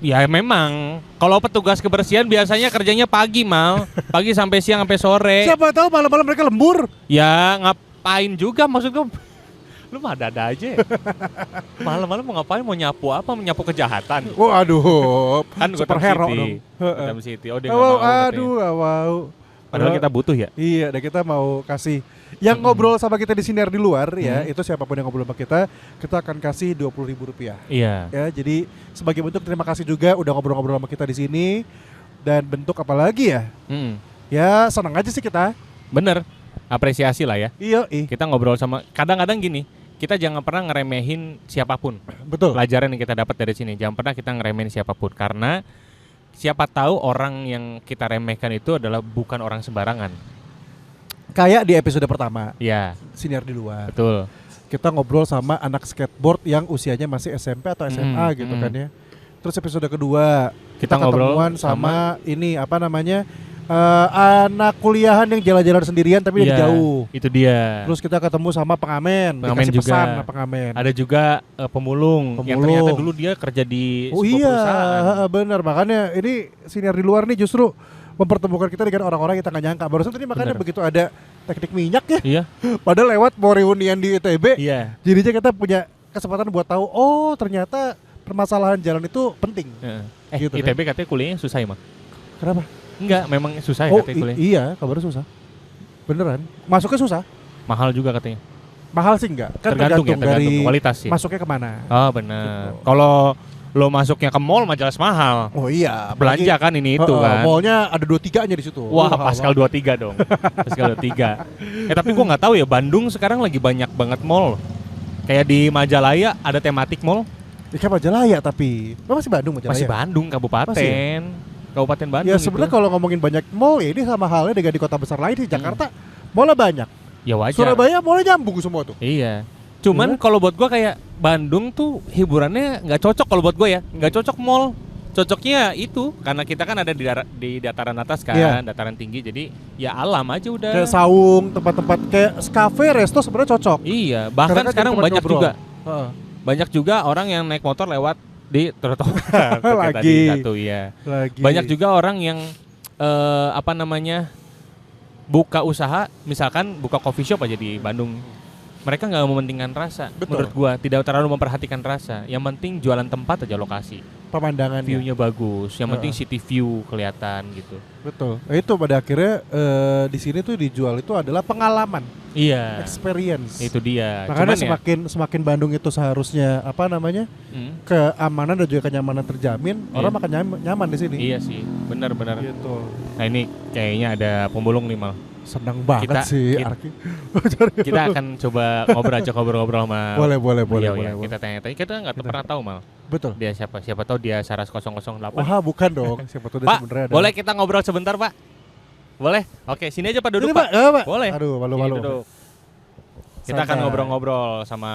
Ya memang. Kalau petugas kebersihan biasanya kerjanya pagi mal, pagi sampai siang sampai sore. Siapa tahu malam-malam mereka lembur. Ya ngapain juga maksud gue. Lu mah ada aja ya. Malam-malam mau ngapain? Mau nyapu apa? Menyapu kejahatan. Oh aduh, Kan superhero Gotham dong. City. Gotham City. Oh dia nggak Wow, mau. katanya. aduh, wow. Padahal kita butuh ya. Iya, dan kita mau kasih yang ngobrol sama kita di siniar di luar ya, itu siapapun yang ngobrol sama kita akan kasih Rp20.000. Iya. Ya, jadi sebagai bentuk terima kasih juga udah ngobrol-ngobrol sama kita di sini. Dan bentuk apa lagi ya? Ya, senang aja sih kita. Bener. Apresiasi lah ya. Iya, Kita ngobrol sama. Kadang-kadang gini. Kita jangan pernah ngeremehin siapapun. betul. Pelajaran yang kita dapat dari sini. Jangan pernah kita ngeremehin siapapun. Karena siapa tahu orang yang kita remehkan itu adalah bukan orang sembarangan. Kayak di episode pertama, Iya, siniar di luar. betul. Kita ngobrol sama anak skateboard yang usianya masih SMP atau SMA gitu kan ya. Terus episode kedua Kita ngobrol ketemuan sama ini apa namanya anak kuliahan yang jalan-jalan sendirian tapi dari Iya, jauh. Itu dia. Terus kita ketemu sama pengamen, Pengamen dikasih juga. pesan sama pengamen. Ada juga pemulung yang Pemulung. ternyata dulu dia kerja di Oh sebuah iya, perusahaan. benar. Makanya ini siniar di luar nih justru mempertemukan kita dengan orang-orang yang kita nggak nyangka. Barusan tadi makanya Benar. begitu ada teknik minyak ya, Iya. padahal lewat mau reunian di ITB, Iya. jadinya kita punya kesempatan buat tahu, oh ternyata permasalahan jalan itu penting. Gitu, ITB katanya kuliahnya susah emang. Kenapa? Enggak, memang susah ya Oh katanya kuliah. iya, kabarnya susah. Beneran? Masuknya susah? Mahal juga katanya. Mahal sih enggak? Kan Tergantung ya, tergantung dari kualitas sih. masuknya kemana. Oh benar. Gitu. Kalau lo masuknya ke mall mah jelas mahal. Oh iya, Belanja kan ini itu kan. Mallnya ada 23-nya di situ. Wah, Pascal 23 dong. Pascal 23. Tapi gua nggak tahu ya, Bandung sekarang lagi banyak banget mall. Kayak di Majalaya ada tematik mall. Di Majalaya tapi. Masih Bandung Majalaya? Masih Bandung, kabupaten. Masih Kabupaten Bandung. Ya sebenarnya kalau ngomongin banyak mall ya ini sama halnya dengan di kota besar lain di Jakarta. Mallnya banyak. Ya wajar. Surabaya mallnya nyambung semua tuh. Iya. Cuman Iya. kalau buat gua kayak Bandung tuh hiburannya nggak cocok kalau buat gua ya. Nggak cocok mall. Cocoknya itu karena kita kan ada di dataran atas kan, Iya. dataran tinggi. Jadi ya alam aja udah. Kayak saung, tempat-tempat kayak cafe, resto sebenarnya cocok. Iya, Karena bahkan kan sekarang jadi tempat banyak ngobrol. juga. Heeh. Banyak juga orang yang naik motor lewat di trotoar. Kayak Lagi. tadi satu ya. Lagi. Banyak juga orang yang buka usaha, misalkan buka coffee shop aja di Bandung. Mereka nggak mementingkan rasa. Betul. Menurut gua tidak terlalu memperhatikan rasa. Yang penting jualan tempat aja lokasi. Pemandangannya. View-nya bagus. Yang penting city view kelihatan gitu. Betul. Nah, itu pada akhirnya di sini tuh dijual itu adalah pengalaman, Iya. experience. Itu dia. Makanya Cuman semakin Bandung itu seharusnya apa namanya keamanan dan juga kenyamanan terjamin, orang makan nyaman di sini. Iya sih, benar-benar. Gitu. Nah ini kayaknya ada pemulung nih Mal. Senang banget Kita- sih kita- Arki. Kita akan coba ngobrol-ngobrol sama. Boleh. Iya, boleh. kita tanya-tanya. Kita nggak pernah tahu Mal. Betul. Dia siapa? Siapa tahu dia Saras 008. Wah, bukan dong. Siapa tahu dia Pak, sebenarnya ada. boleh kita ngobrol sebentar Pak? Boleh? Oke, sini aja Pak duduk Ini, Pak. Pak. Boleh. Aduh, Sini malu-malu. duduk. Kita akan Santai. ngobrol-ngobrol sama.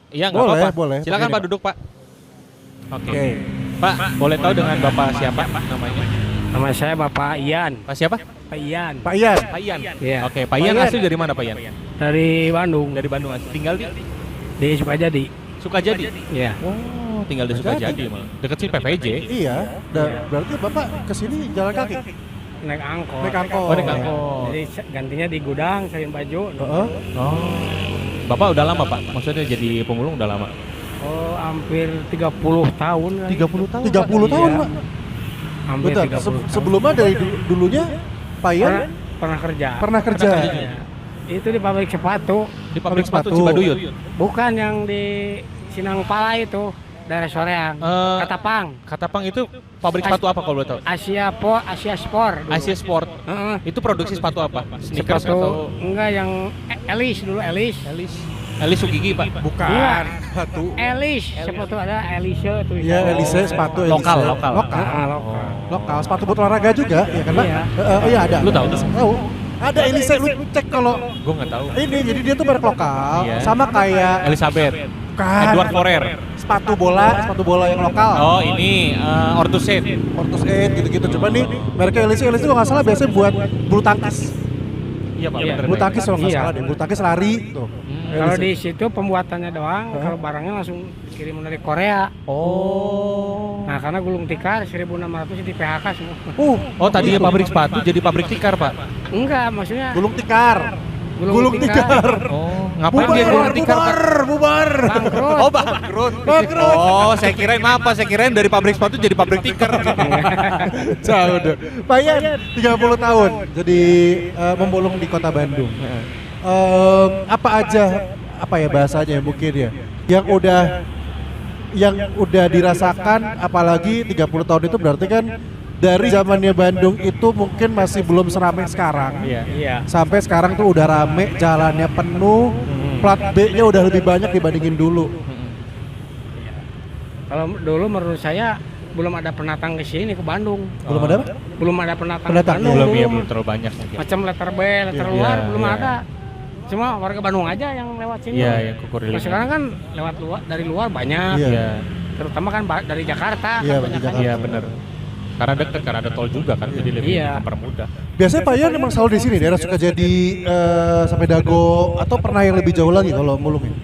Iya nggak Boleh, apa-apa. boleh. Silakan Begini, Pak duduk Pak. Oke. Oke. Pak, boleh tahu dengan Bapak siapa namanya? Nama saya Bapak Ian. Pak siapa? Pak Ian. Pak Ian. Pak Ian. Iya. Oke, Pak Ian Pak Ian. asli dari mana Pak Ian? Dari Bandung. Dari Bandung asli. Tinggal di Di Sukajadi. Sukajadi. Iya. Oh, tinggal di Sukajadi. Sukajadi malah. Deket sini PVJ. Iya. Berarti Bapak kesini jalan kaki. Naik angkot. Naik angkot. Oh, naik angkot. Jadi gantinya di gudang, salin baju. Heeh. Oh. Bapak udah lama Pak? Maksudnya jadi pemulung udah lama? Oh, hampir 30 tahun. kali. 30 tahun. 30 tahun, Iya. Pak. Hampir Bentar, 30 tahun. sebelumnya dari dulunya Pak Ian Pernah kerja. pernah kerja. Iya. Itu di pabrik sepatu. Di pabrik sepatu sepatu. Cibaduyut. Bukan yang di Sinangpala itu. Daerah Soreang. Eh, Katapang. Katapang itu pabrik sepatu apa kalau boleh tahu? Asia Sport. dulu. Asia Sport. Heeh. Itu produksi sepatu apa? Sneakers Sepatu atau enggak yang Elis dulu Elis. Elis Sugigi Pak? Bukan. Iya. Satu. Elis, sepatu ada Elise tuh. Iya, Elise sepatu Elise. Lokal, lokal. Lokal. Lokal. Lokal, sepatu buat olahraga juga, ya kan, Pak? Iya. Iya ada. Lu tahu? Tahu. Ada Elise, lu cek kalau Gue nggak tahu. ini jadi dia tuh merek lokal, Iya. sama kayak Elizabeth. Bukan. Edward Forer. sepatu bola yang lokal. Oh ini Ortuset. Ortus 8 gitu-gitu. Coba nih mereknya Elise kalau nggak salah biasanya buat bulu tangkis. Iya Pak. Iya. bener, Bulu Pak. tangkis kalau nggak Iya. salah deh. Bulu tangkis lari tuh. Kalau Elise. di situ pembuatannya doang, kalau barangnya langsung dikirim dari Korea. Oh. Nah, karena gulung tikar 1.600 di PHK semua. Oh tadinya pabrik sepatu jadi pabrik tikar Pak. Enggak, maksudnya Gulung tikar. gulung tikar. Oh ngapain dia gulung tikar Pak? bubar. Bangkrut. Oh bangkrut. Oh saya kirain apa? Saya kirain dari pabrik sepatu jadi pabrik tikar. Jauh deh. Pak Ian 30 tahun jadi memulung di kota Bandung. Apa aja ya bahasanya mungkin ya yang udah dirasakan, apalagi 30 tahun itu berarti kan dari zamannya Bandung itu mungkin masih belum seramai sekarang. Iya. Iya. Sampai sekarang tuh udah rame, jalannya penuh, plat B-nya udah lebih banyak dibandingin dulu. Kalau dulu menurut saya belum ada pendatang ke sini ke Bandung. Belum ada apa? Belum ada pendatang ke Pendatang, Bandung. Belum ya belum terlalu banyak mungkin. Macam letter B, letter Iya, luar belum iya. ada. cuma warga Bandung aja yang lewat sini. Iya, yang kukurilin. Kalau sekarang kan lewat luar, dari luar banyak. Iya. Iya. Terutama kan dari Jakarta. Iya, kan dari banyak Jakarta. Iya benar. Karena dekat, karena ada tol juga kan, jadi lebih Iya. mempermudah. Biasanya Pak Ian emang selalu di sini, daerah Sukajadi sampai Dago, atau pernah yang lebih jauh lagi kalau mulung ini?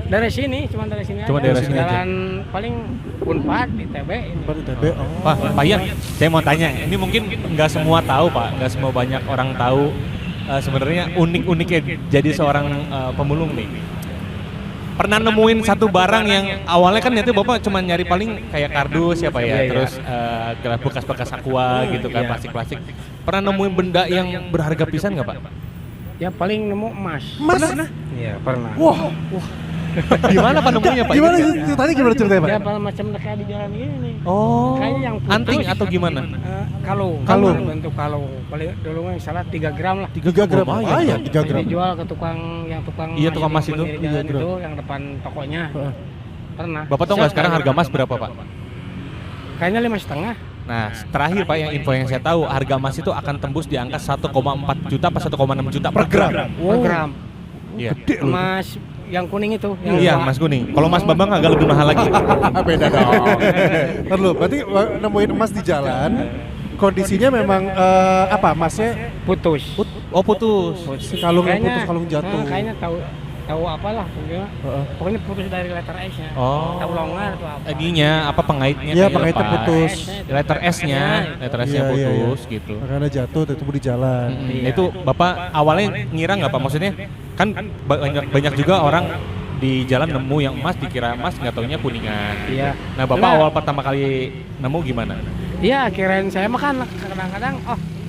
Dari sini, cuma dari sini Cuma aja. daerah sini aja. Jalan paling Unpad di TB ini. Di TB. Oh. Pak Ian, saya mau tanya, ini mungkin nggak semua tahu Pak, nggak semua banyak orang tahu sebenarnya unik-uniknya jadi seorang pemulung nih. Pernah nemuin satu barang yang awalnya kan nanti Bapak cuma nyari paling kayak kardus ya Pak ya, Iya, iya. terus gelas bekas-bekas aqua gitu kan, Iya. plastik-plastik. Pernah nemuin benda yang berharga pisan nggak Pak? Ya paling nemu emas. Mas, Iya, pernah. wah, Di mana Pak nemunya Pak? gimana Ingat sih ceritanya, gimana ceritanya Pak? Ya macam kayak di jalan gini nih. Oh, Kayaknya yang putus. anting atau gimana? Kalung. Kalung. Bentuk kalung. Paling dulu yang salah 3 gram lah. 3 gram, ah ya 3 gram. Dijual ke tukang Iya, tukang emas di itu. pinggir 3 jalan gram. itu yang depan tokonya. Heeh. Pernah. Bapak tahu nggak sekarang harga emas berapa Pak? Kayaknya 5,5. Nah, terakhir Pak, yang info yang saya tahu, harga emas itu akan tembus di angka 1,4 juta apa 1,6 juta per gram. Per gram. Iya. Gede loh. Emas yang kuning itu. Yang Iya, tua. Mas kuning. Kalau Mas Bambang agak lebih mahal lagi. Beda dong. Ntar dulu, berarti nemuin emas di jalan, kondisinya memang apa, emasnya Putus. Oh, putus. si kalung yang Kayaknya- putus, kalung jatuh. Kayaknya tahu apalah pokoknya. Heeh. Pokoknya putus dari letter S-nya. Oh. Tahu longgar atau apa. Ininya apa pengaitnya? Iya, kayak pengaitnya apa? putus. Letter S-nya, letter S-nya Iya, iya, iya. putus gitu. Makanya jatuh, ketemu di jalan. Iya. Itu Bapak awalnya ngira nggak Pak? Maksudnya kan banyak juga orang di jalan nemu yang emas dikira emas, nggak taunya kuningan. Iya. Nah, Bapak Nah. awal pertama kali nemu gimana? Iya, kirain saya mah kan kadang-kadang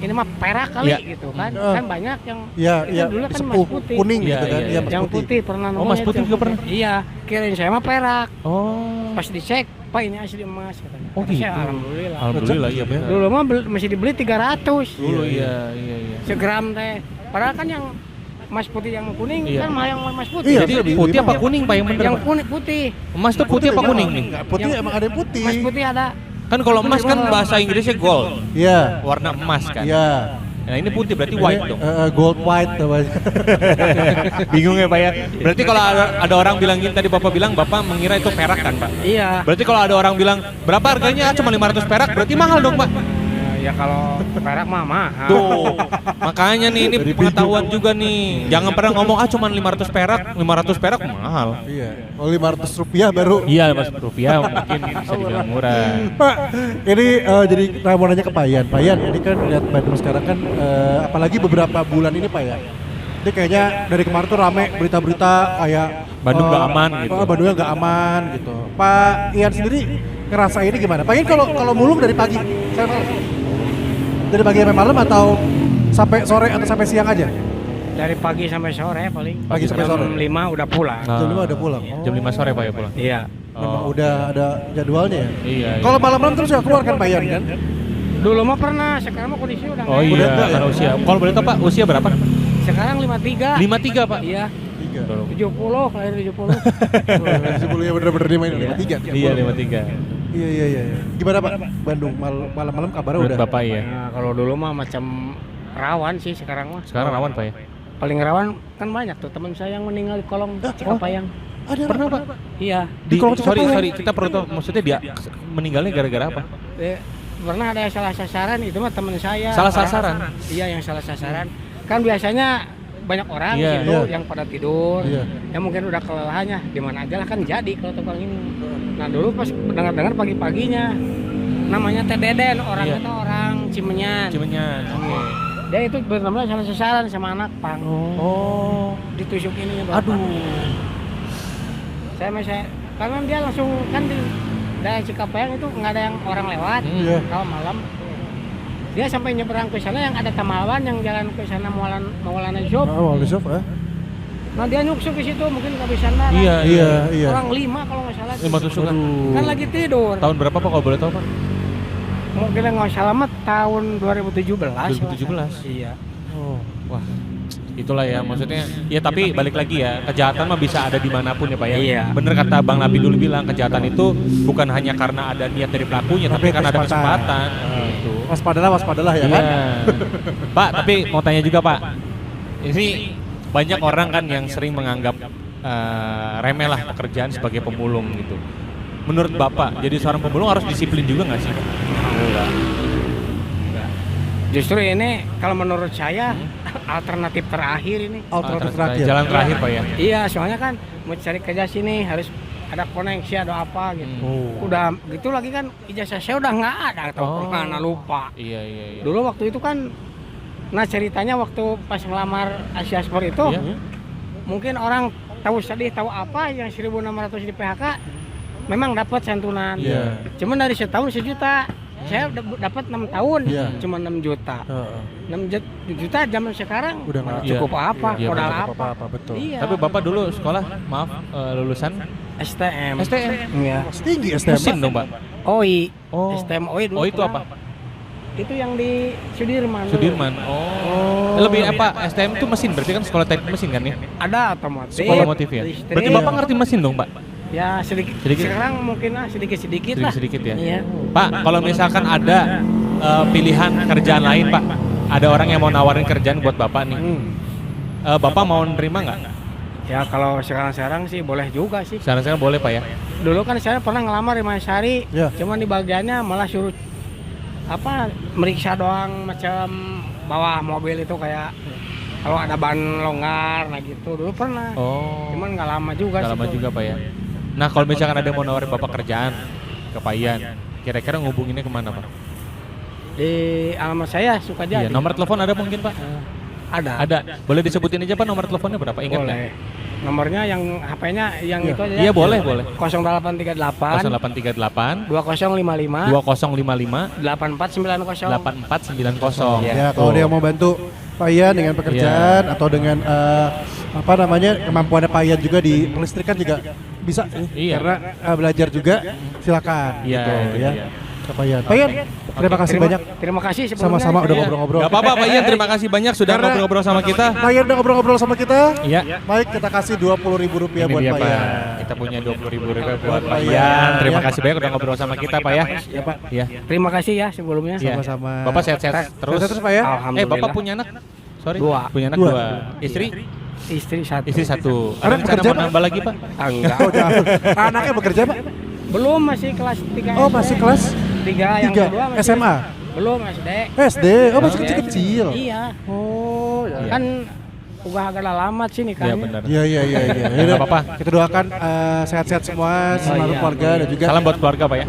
ini mah perak kali Iya. gitu kan. Hmm. Kan banyak yang Iya, itu iya, dulu kan sepuh, emas putih. kuning Iya, gitu kan. iya, Iya, iya. emas Yang putih. putih pernah Oh, nemunya emas putih yang juga pernah? Iya, kirain saya mah perak. Oh. Pas dicek, Pak ini asli emas katanya. Oh, Kata gitu. saya, alhamdulillah. Alhamdulillah iya benar. Dulu mah masih dibeli 300 Dulu iya. segram teh. Padahal kan yang emas putih yang kuning Iya. kan mah yang emas putih. Iya, Jadi lebih- putih lebih apa mahal. kuning Pak yang bener? Yang Pak? kuning putih. Emas tuh putih apa kuning nih? Enggak, putih Yang- emang ada yang putih. Emas putih ada. Kan kalau emas kan bahasa Inggrisnya gold, Iya. warna emas kan. Iya. Nah ini putih berarti white dong. Gold white namanya. Bingung ya Pak ya. Berarti kalau ada orang bilang gini tadi Bapak bilang Bapak mengira itu perak kan Pak. Iya. Berarti kalau ada orang bilang berapa harganya? Cuma 500 perak berarti mahal dong Pak. Ya kalau perak mah mahal. Tuh. Makanya nih ini pengetahuan juga nih. Jangan pernah ngomong cuma 500 perak mahal. Iya. Kalau 500 rupiah baru. Iya Mas, rupiah mungkin bisa dibilang murah. Pak, ini jadi mau nanya ke Pak Ian. Pak Ian, ini kan lihat Bandung sekarang kan, apalagi beberapa bulan ini Pak ya. Ini kayaknya dari kemarin tuh rame berita-berita kayak Bandung nggak aman gitu. Bandungnya nggak aman gitu. Pak Ian sendiri ngerasa ini gimana? Pak Ian kalau mulung dari pagi, saya malam. Dari pagi sampai malam atau sampai sore atau sampai siang aja? Dari pagi sampai sore paling. Pagi sampai sore. Jam 5 udah pulang. Jam 5 udah pulang. Jam 5 sore Pak ya pulang. Iya. Memang udah ada jadwalnya ya. Iya. Kalau malam-malam terus nggak keluar kan Pak Ian kan? Dulu mah pernah, sekarang mah kondisi udah Oh nggak iya, Udah enggak ya? karena usia. Kalau boleh tahu Pak, usia berapa? Sekarang 53. 53 Pak. Iya. 3. 70, lahir 70. Sebelumnya bener-bener di main 53. Iya 53. Iya. Gimana Pak? Bandung malam-malam kabarnya Menurut udah. Bapak ya. Nah, kalau dulu mah macam rawan sih sekarang mah. Sekarang rawan Pak ya. Paling rawan kan banyak tuh teman saya yang meninggal di kolong Cikapayang. Ada Pernah Pak? Iya. Di kolong Cikapayang? sorry, kita perlu tahu maksudnya dia meninggalnya gara-gara apa? Pernah ada yang salah sasaran, itu mah teman saya. Salah sasaran? Iya, yang salah sasaran. Kan biasanya banyak orang Iya, gitu iya. yang pada tidur. Iya. Ya mungkin udah kelelahannya, di mana aja lah kan jadi kalau tukang ini. Nah, dulu pas dengar-dengar pagi-paginya namanya Teh Deden, orangnya Iya. tuh orang Cimenyan. Cimenyan. Oke. Dia itu benar-benar salah sasaran sama anak pang. Oh. Ditusuk ini. Aduh. Saya karena dia langsung kan di daerah Cikapayang itu nggak ada yang orang lewat. Iya. Kalau malam dia sampai nyeberang ke sana yang ada Tamawan yang jalan ke sana Maulana Zub. Oh, Yusuf, Nah dia nyuksuk ke situ mungkin kehabisan darah. Iya. Iya. Orang 5 kalau nggak salah. 5 tusukan. Kan lagi tidur. Tahun berapa Pak kalau boleh tahu Pak? Mungkin nggak salah mah tahun 2017. 2017. Iya. Oh, wah. Itulah ya maksudnya. Ya tapi balik lagi ya, kejahatan mah bisa ada dimanapun ya Pak ya. Iya. Bener kata Bang Nabi dulu bilang kejahatan itu bukan hanya karena ada niat dari pelakunya, tapi karena ada kesempatan. Gitu. Waspadalah ya Iya. kan? Pak, tapi mau tanya juga Pak. Ini banyak orang kan yang sering menganggap remeh lah pekerjaan sebagai pemulung gitu. Menurut Bapak, jadi seorang pemulung harus disiplin juga nggak sih? Enggak. Justru ini kalau menurut saya alternatif terakhir ini. Alternatif terakhir. Jalan terakhir Pak ya? Iya, soalnya kan mau cari kerja sini harus ada koneksi ada apa gitu. Udah gitu lagi kan ijazah saya udah nggak ada atau mana lupa. Iya. Dulu waktu itu kan, nah ceritanya waktu pas ngelamar Asia Sport itu, mungkin orang tahu sedih tahu apa yang 1.600 di PHK, memang dapat santunan. Cuman dari setahun 1 juta. Saya dapat 6 tahun, cuma 6 juta. 6 juta zaman sekarang udah nggak cukup apa, modal apa. Betul. Iya. Tapi Bapak dulu sekolah, maaf, lulusan STM. Iya. Tinggi STM. Mesin dong Pak? OI. Oh. STM OI dulu. Oh itu apa? Itu yang di Sudirman. Sudirman. Oh. Lebih apa? STM itu mesin, berarti kan sekolah teknik mesin kan ya? Ada otomotif. Sekolah otomotif ya? listrik. Berarti Bapak ngerti mesin dong Pak? Ya sedikit. Sekarang mungkin sedikit lah. Sedikit ya? Iya. Pak, kalau misalkan ada pilihan kerjaan lain Pak, ada orang yang mau nawarin kerjaan buat Bapak nih, Bapak mau nerima nggak? Ya kalau sekarang sih boleh juga sih. Sekarang boleh Pak ya? Dulu kan saya pernah ngelamar di Mayasari, cuman di bagiannya malah suruh meriksa doang, macam bawa mobil itu kayak kalau ada ban longgar, nah gitu dulu pernah. Cuman nggak lama juga. Nggak lama juga Pak ya. Nah kalau misalkan ada yang mau nawarin Bapak kerjaan ke Pak Ian, kira-kira ngubunginnya kemana Pak? Di alamat saya Sukajadi. Iya, nomor telepon ada mungkin Pak? Ada. Boleh disebutin aja Pak nomor teleponnya berapa? Ingat nggak? Boleh. Nomornya yang HP-nya yang itu aja. Iya boleh. 0838 0838 2055 2055 8490. 8490. Ya, kalau dia mau bantu Pak Ian dengan pekerjaan atau dengan kemampuannya Pak Ian juga di pelistrikan juga bisa karena belajar juga silakan Iya, gitu, iya. Pak Ian. Pak Ian, terima kasih banyak. Terima kasih sebelumnya. Sama-sama udah ngobrol-ngobrol. Gak apa-apa Pak Ian, terima kasih banyak sudah ngobrol-ngobrol sama kita. Pak Ian udah ngobrol-ngobrol sama kita. Iya. Baik, kita kasih Rp20.000 buat Pak Ian. Kita punya Rp20.000 buat Pak Ian. Terima kasih banyak udah ngobrol sama kita Pak ya. Ya Pak. Iya. Terima kasih ya sebelumnya. Sama-sama. Bapak sehat-sehat terus. Sehat terus Pak ya. Alhamdulillah. Bapak punya anak? Sorry. Punya anak 2. Istri? Istri 1. Istri 1. Ada Anak rencana bekerja, mau Pak? nambah lagi Pak? Enggak. Oh, jangan. Anaknya bekerja Pak? Belum, masih kelas 3. Oh, masih kelas 3 yang kedua masih SMA? Belum SD. SD? Oh, masih kecil-kecil. Iya. Oh, ya. Kan udah agak lama sih nih kan. Iya benar. Iya. Nggak apa-apa. Kita doakan sehat-sehat semua, seluruh keluarga dan juga Salam buat keluarga Pak ya.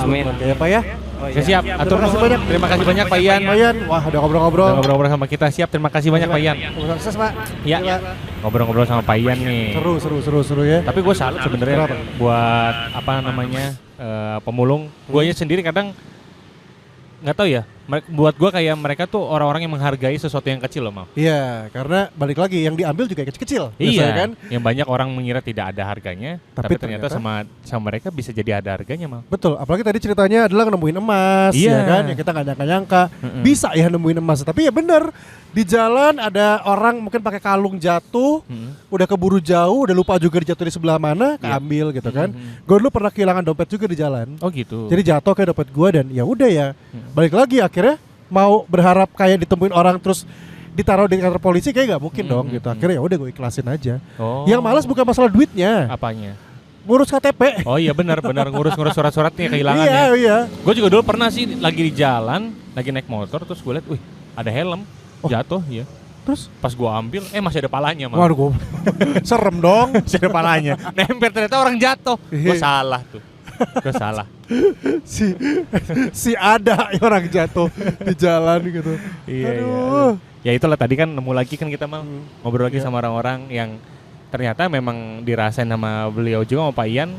Amin. keluarga ya Pak ya. Siap. Atur Terima kasih banyak. Terima kasih banyak Pak Ian. Pak Ian, wah udah ngobrol-ngobrol. Udah ngobrol-ngobrol sama kita. Siap. Terima kasih banyak Pak Ian. Sukses Pak. Iya. Ngobrol-ngobrol sama Pak Ian nih. Seru ya. Tapi gue salut sebenarnya Kenapa? buat pemulung. Gue sendiri kadang nggak tahu ya. Buat gue kayak mereka tuh orang-orang yang menghargai sesuatu yang kecil loh Mal. Iya, karena balik lagi yang diambil juga kecil-kecil. Biasanya Iya. kan. Yang banyak orang mengira tidak ada harganya, Tapi tapi ternyata sama mereka bisa jadi ada harganya Mal. Betul, apalagi tadi ceritanya adalah nemuin emas, Iya. ya kan, yang kita nggak nyangka-nyangka bisa ya nemuin emas. Tapi ya bener, di jalan ada orang mungkin pakai kalung jatuh, udah keburu jauh, udah lupa juga dijatuh di sebelah mana, keambil gitu kan. Gue dulu pernah kehilangan dompet juga di jalan. Oh gitu. Jadi jatuh kayak dompet gue dan ya udah ya, balik lagi akhirnya mau berharap kayak ditemuin orang terus ditaruh di kantor polisi kayak nggak mungkin dong gitu. Akhirnya ya udah gue ikhlasin aja. Oh. Yang malas bukan masalah duitnya, Apanya? ngurus KTP. Oh iya benar ngurus surat-suratnya kehilangan ya. Iya. Gue juga dulu pernah sih lagi di jalan, lagi naik motor terus gue lihat, wih ada helm jatuh ya. Terus Pas gue ambil, masih ada palanya Mal. waduh, gue serem dong. Masih ada palanya. Nempel ternyata orang jatuh. Gue salah tuh. Gue salah. si ada orang jatuh di jalan gitu. Iya. Aduh. Ya itulah tadi kan nemu lagi kan kita mau ngobrol lagi sama orang-orang yang ternyata memang dirasain sama beliau juga sama Pak Ian.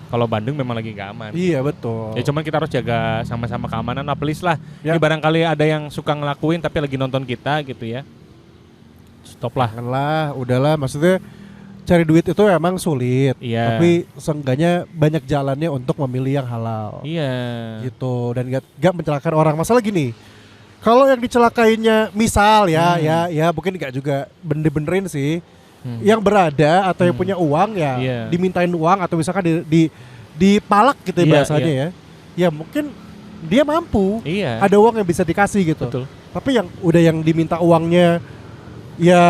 Kalau Bandung memang lagi gak aman. Iya betul. Ya cuman kita harus jaga sama-sama keamanan lah, please lah. Ya. Ini barangkali ada yang suka ngelakuin tapi lagi nonton kita gitu ya. Stop lah. Janganlah, udahlah. Maksudnya cari duit itu emang sulit. Iya. Tapi seenggaknya banyak jalannya untuk memilih yang halal. Iya. Gitu dan gak mencelakakan orang. Masalah gini, kalau yang dicelakainya misal ya mungkin gak juga benerin sih. Yang berada atau yang punya uang ya dimintain uang atau misalkan dipalak gitu ya bahasanya ya. Ya mungkin dia mampu. Iya. Ada uang yang bisa dikasih gitu. Betul. Tapi yang udah yang diminta uangnya ya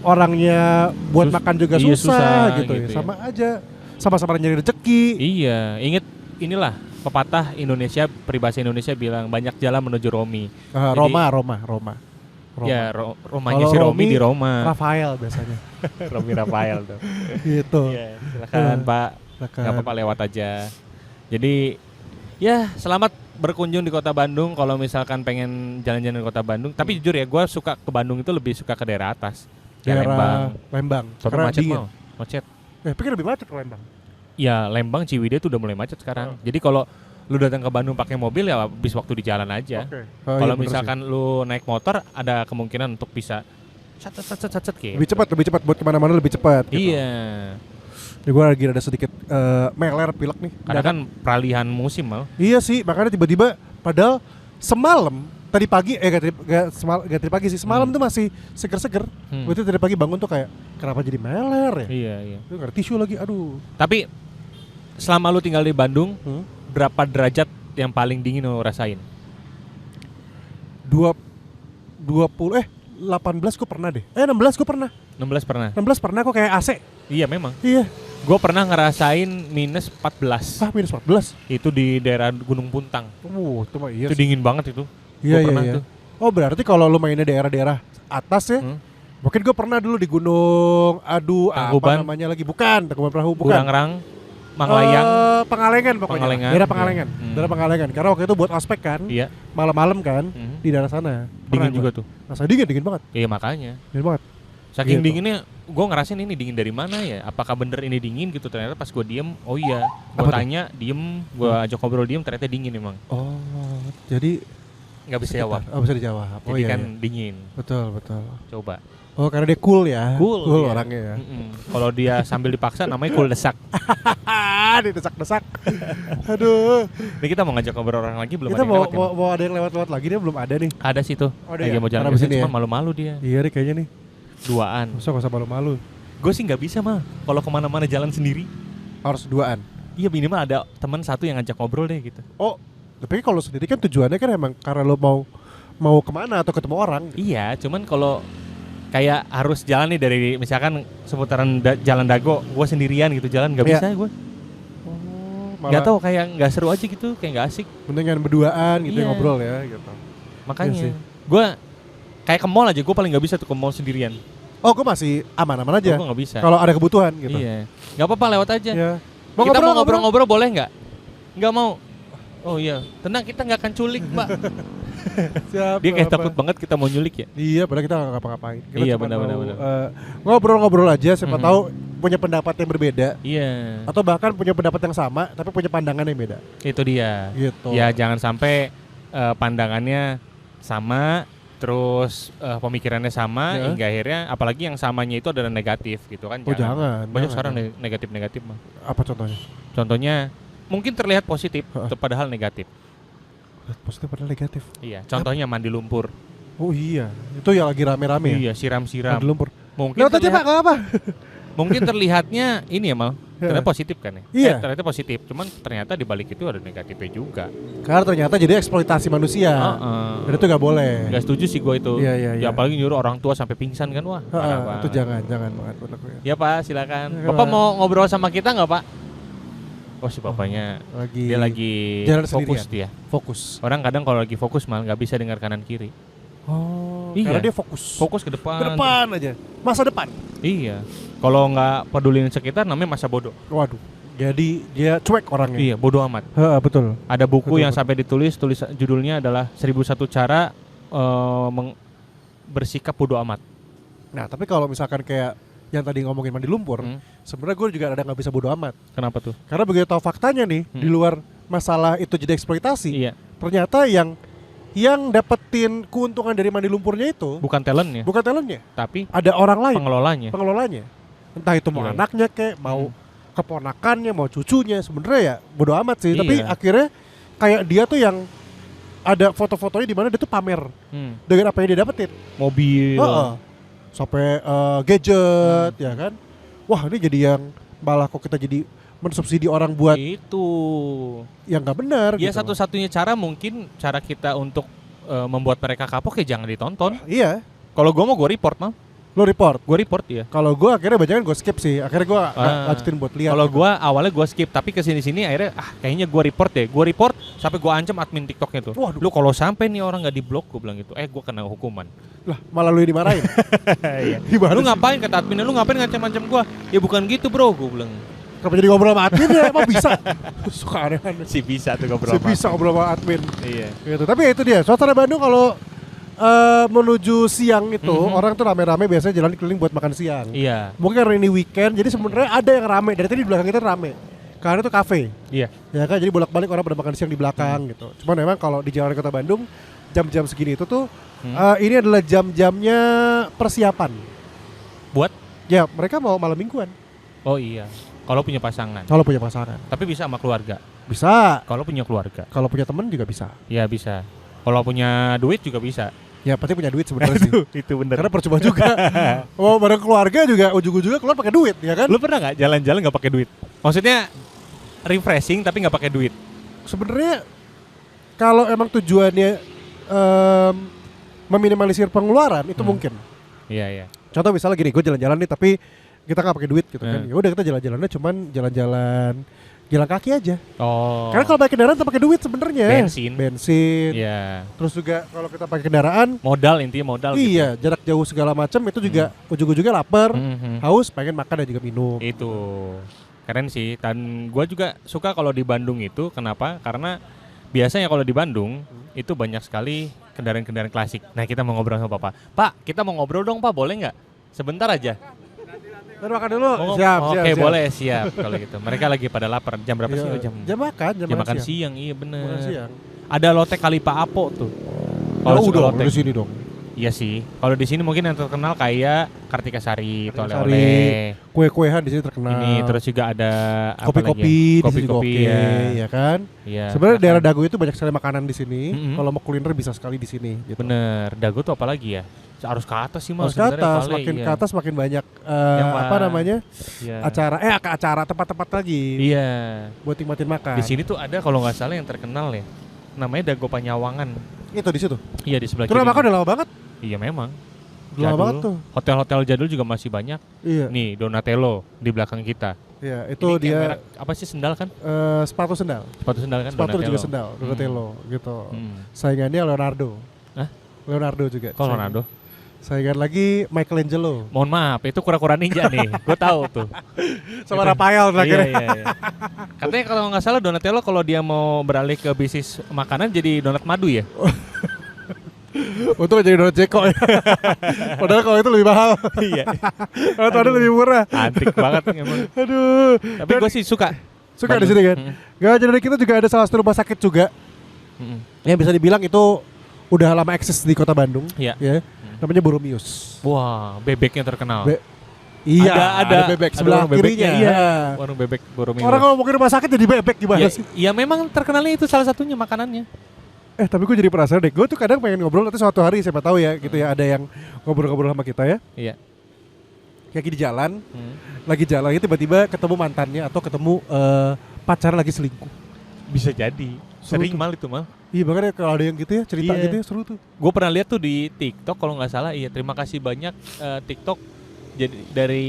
orangnya buat Sus- makan juga iya, susah gitu, gitu ya. ya. Sama aja, sama-sama nyari rezeki. Iya, inget inilah pepatah Indonesia, peribahasa Indonesia bilang banyak jalan menuju Romi. Jadi- Roma. Ya, rumahnya Kalau si Romi Romi, di Roma. Rafael biasanya. Romi Rafael tuh. Gitu. Iya, silakan Pak. Silakan. Nggak apa-apa lewat aja. Jadi ya selamat berkunjung di Kota Bandung kalau misalkan pengen jalan-jalan di Kota Bandung. Tapi jujur ya, gue suka ke Bandung itu lebih suka ke daerah atas. Kayak Lembang. Tapi Karena macet dingin. mau, macet. Pikir lebih macet ke Lembang. Ya Lembang, Ciwidey tuh udah mulai macet sekarang. Jadi kalau lu datang ke Bandung pakai mobil ya habis waktu di jalan aja. Oke. Kalau misalkan lu naik motor ada kemungkinan untuk bisa sat kayak. lebih cepat buat kemana-mana lebih cepat. Gitu. Iya. Ya, gue lagi ada sedikit meler pilek nih. Karena kan peralihan musim mal. Iya sih, makanya tiba-tiba padahal semalam tadi pagi gak tadi pagi sih, semalam tuh masih seger-seger. Gue tuh tadi pagi bangun tuh kayak kenapa jadi meler ya? Iya. Itu gak ada tisu lagi, aduh. Tapi selama lu tinggal di Bandung, berapa derajat yang paling dingin lo rasain? 18 gue pernah deh. 16 gue pernah. 16 pernah? 16 pernah kok kayak AC. Iya memang. Iya. Gue pernah ngerasain minus 14. Minus 14. Itu di daerah Gunung Puntang. Itu mah iya Itu sih. dingin banget itu. Iya, Gua pernah iya. tuh. Oh berarti kalau lu mainnya daerah-daerah atas ya, mungkin gue pernah dulu di Gunung, Tangkuban. apa namanya lagi? Bukan, Tangkuban Perahu, bukan. Burangrang, Manglayang. Pengalengan pokoknya. Pengalengan. Daerah Pengalengan. Iya. Daerah Pengalengan. Karena waktu itu buat ospek kan, Iya. malam-malam kan, di daerah sana. Dingin Pernah juga gua. tuh. Rasa dingin banget. Iya makanya. Dingin banget. Saking Gitu. dinginnya, gue ngerasain ini dingin dari mana ya? Apakah bener ini dingin gitu? Ternyata pas gue diem, oh iya. Gue Apa tuh? tanya, diem, gue ajak ngobrol diem, ternyata dingin emang. Oh, jadi Nggak bisa jawab. bisa dijawab. Jadi kan dingin. Betul. Coba. Oh, karena dia cool ya. Cool dia. orangnya ya. Kalau dia sambil dipaksa namanya cool desak. Didesak-desak. Aduh. Ini kita mau ngajak ngobrol orang lagi belum Kita ada yang lewat ya, Bang? mau ada yang lewat-lewat lagi, dia belum ada nih. Ada sih tuh. Oh, ada Lagi ya? mau jalan Karena ke abis sini ini cuma ya? malu-malu dia. Iya nih kayaknya nih. Duaan. Masa gak usah malu-malu. Gue sih nggak bisa mah. Kalau kemana-mana jalan sendiri. Harus duaan. Iya minimal ada teman satu yang ngajak ngobrol deh gitu. Oh, tapi kalau sendiri kan tujuannya kan emang karena lo mau kemana atau ketemu orang. Iya, cuman kalau kayak harus jalan nih dari misalkan seputaran Jalan Dago, gue sendirian gitu jalan nggak Iya. bisa gue. Oh, Nggak tahu kayak nggak seru aja gitu, kayak nggak asik. mendingan berduaan gitu Iya. ngobrol ya gitu. Makanya Iya sih. gue kayak ke mall aja, gue paling nggak bisa tuh ke mall sendirian. Oh, gue masih aman-aman aja. Gue nggak bisa. Kalau ada kebutuhan gitu. Iya, nggak apa-apa lewat aja. Ya. Kita mau ngobrol-ngobrol boleh nggak? Nggak mau. Oh iya, tenang kita nggak akan culik mbak. Siap. Dia kayak apa. takut banget kita mau nyulik ya. Iya, padahal kita nggak ngapa-ngapain. Kita Iya, cuma benar. mau, ngobrol-ngobrol aja, siapa Mhm. tahu punya pendapat yang berbeda Iya. atau bahkan punya pendapat yang sama tapi punya pandangan yang beda. Itu dia. Gitu. Ya jangan sampai pandangannya sama, terus pemikirannya sama, Ya. hingga akhirnya apalagi yang samanya itu adalah negatif gitu kan. Oh, jangan. Banyak jangan. sekarang negatif-negatif mah. Apa contohnya? Contohnya mungkin terlihat positif, Heeh. padahal negatif. Positif padahal negatif. Iya. Contohnya mandi lumpur. Oh iya, itu yang lagi rame-rame ya. Iya, siram-siram. Mandi lumpur. Mungkin Lewat aja Pak, nggak apa. mungkin terlihatnya ini ya mal, ternyata positif kan ya? Iya. Ternyata positif, cuman ternyata di balik itu ada negatifnya juga. Karena ternyata jadi eksploitasi manusia. Dan itu nggak boleh. Gak setuju sih gue itu. Iya, iya, Ya iya. apalagi nyuruh orang tua sampai pingsan kan, wah. parah banget. Itu jangan banget menurut gue. Ya Pak, silakan. Ya, Bapak Pak. mau ngobrol sama kita nggak Pak? Oh si bapaknya dia lagi jalan fokus sendirian. dia. Fokus. Orang kadang kalau lagi fokus malah nggak bisa dengar kanan kiri. Oh, Iya. karena dia fokus. Fokus ke depan. Ke depan aja. Masa depan. Iya. Kalau nggak pedulin sekitar namanya masa bodoh. Waduh. Jadi dia cuek orangnya. Iya, bodoh amat. Betul. Ada buku Betul, yang betul. sampai ditulis judulnya adalah 1001 cara bersikap bodoh amat. Nah, tapi kalau misalkan kayak yang tadi ngomongin mandi lumpur, sebenarnya gue juga ada nggak bisa bodo amat. Kenapa tuh? Karena begitu tahu faktanya nih, di luar masalah itu jadi eksploitasi, Iya. ternyata yang dapetin keuntungan dari mandi lumpurnya itu Bukan talentnya, bukan talentnya, tapi ada orang lain, pengelolanya. Entah itu mau Iya. anaknya kayak mau keponakannya, mau cucunya, sebenarnya ya bodo amat sih. Iya. Tapi akhirnya kayak dia tuh yang ada foto-fotonya di mana dia tuh pamer dengan apa yang dia dapetin. Mobil. Sampai gadget ya kan. Wah, ini jadi yang malah kok kita jadi mensubsidi orang buat Itu. yang nggak benar Ya gitu. satu-satunya cara mungkin cara kita untuk membuat mereka kapok ya jangan ditonton. Iya. Kalau gue mau gue report mal. Lo report. Gue report ya. Kalau gue akhirnya bacaan gue skip sih. Akhirnya gue lanjutin buat lihat. Kalau gitu. gue awalnya gue skip, tapi kesini-sini akhirnya kayaknya gue report deh. Gue report sampai gue ancam admin TikToknya tuh. Waduh. Lu kalau sampai nih orang nggak diblok, gue bilang gitu. Gue kena hukuman. Lah malah lu yang dimarahin. Iya. Gimana Lu sih? ngapain kata adminnya? Lu ngapain ngancam-ngancam gue? Ya bukan gitu bro, gue bilang. Kenapa jadi ngobrol sama admin ya? Emang bisa? Suka aneh-aneh. Si bisa tuh Si bisa ngobrol sama admin. Iya. Gitu. Tapi ya itu dia. Suasana Bandung kalau menuju siang itu orang tuh rame-rame biasanya jalan keliling buat makan siang. Iya. Mungkin karena ini weekend, jadi sebenarnya ada yang rame. Dari tadi di belakang kita rame. Karena itu kafe. Iya. Ya kan, jadi bolak-balik orang pada makan siang di belakang gitu. Cuman memang kalau di jalan kota Bandung jam-jam segini itu tuh ini adalah jam-jamnya persiapan. Buat? Ya mereka mau malam mingguan. Oh iya. Kalau punya pasangan. Kalau punya pasangan Tapi bisa sama keluarga. bisa. Kalau punya keluarga. Kalau punya temen juga bisa. Ya bisa. Kalau punya duit juga bisa. Ya pasti punya duit sebenarnya sih. Itu bener. Karena percuma juga. Mau bareng keluarga juga ujung-ujungnya keluar pakai duit, ya kan? Lu pernah nggak jalan-jalan nggak pakai duit? Maksudnya refreshing tapi nggak pakai duit. Sebenarnya kalau emang tujuannya meminimalisir pengeluaran itu mungkin. Iya iya. Contoh misalnya gini, gue jalan-jalan nih tapi kita nggak pakai duit gitu kan. Ya udah kita jalan-jalannya cuman jalan kaki aja. Oh. Karena kalau pakai kendaraan kita pakai duit sebenarnya. Bensin. Iya. Terus juga kalau kita pakai kendaraan, Modal intinya modal. iya, jarak jauh segala macam itu juga ujung-ujungnya lapar, Mhm. haus, pengen makan dan juga minum. Itu keren sih. Dan gue juga suka kalau di Bandung itu. Kenapa? Karena biasanya kalau di Bandung itu banyak sekali kendaraan-kendaraan klasik. Nah kita mau ngobrol sama Bapak. Pak, kita mau ngobrol dong Pak, boleh nggak? Sebentar aja. Ntar makan dulu. Oh, Siap. Oke, boleh, siap kalau gitu. Mereka lagi pada lapar. Jam berapa sih? Iya. Oh, jam Jam makan siang. Iya bener. Makan siang. Ada lotek Kalipa Apo tuh. Kalau suka udah lotek. di sini dong. Iya sih. Kalau di sini mungkin yang terkenal kayak Kartika Sari, itu Kartika oleh-oleh. Kue-kuehan di sini terkenal. Ini terus juga ada apa kopi-kopi lagi ya? di sini juga Kopi-kopi oke, ya. ya kan? Iya. Sebenarnya makan. daerah Dago itu banyak sekali makanan di sini. Kalau mau kuliner bisa sekali di sini. Gitu. Bener. Dago tuh apa lagi ya? Harus ke atas sih mas. Harus ke atas, makin ke atas makin banyak apa namanya Iya. acara tempat-tempat lagi Iya. buat nikmatin makan. Di sini tuh ada kalau nggak salah yang terkenal ya. Namanya Dago Panyawangan. Itu di situ. Iya di sebelah Itu makan udah lama banget. Iya memang. Udah lama banget tuh. Hotel-hotel jadul juga masih banyak. Iya. Nih Donatello di belakang kita. Iya, itu Ini kayak dia merek, apa sih sendal kan? sepatu sendal. Sepatu sendal kan Sepatu Donatello. juga sendal, Donatello gitu. Hmm. Saingannya Leonardo. Hah? Leonardo juga. Kok Leonardo? Saingan lagi Michelangelo. Mohon maaf, itu kura-kura ninja nih. Gue tahu tuh. Sama Itu. Rafael terakhir. Iya. Katanya kalau nggak salah Donatello kalau dia mau beralih ke bisnis makanan jadi donat madu ya. Untung jadi donat Jeko ya. Padahal kalau itu lebih mahal. Iya. Kalau tadi lebih murah. Antik banget emang. Aduh. Tapi gue sih suka. Suka di Bandung. sini kan. Gak jadi kita juga ada salah satu rumah sakit juga. Yang bisa dibilang itu udah lama eksis di kota Bandung. Iya. Ya. Namanya Boromius. Wah, bebeknya terkenal. Iya, ada bebek ada sebelah warung bebeknya, kirinya. iya. Ha. Warung bebek Boromius. Orang kalau mau ke rumah sakit jadi bebek gimana ya, sih? ya memang terkenalnya itu salah satunya makanannya. Tapi gue jadi penasaran deh. Gue tuh kadang pengen ngobrol nanti suatu hari siapa tahu ya gitu ya ada yang ngobrol-ngobrol sama kita ya. Iya. Kayak di jalan, lagi jalan tiba-tiba ketemu mantannya atau ketemu pacar lagi selingkuh. Bisa jadi. Seru Sering tuh. mal itu mal. Iya makanya kalau ada yang gitu ya cerita Iya. gitu ya seru tuh. Gue pernah lihat tuh di TikTok kalau nggak salah. Iya, terima kasih banyak TikTok. Jadi dari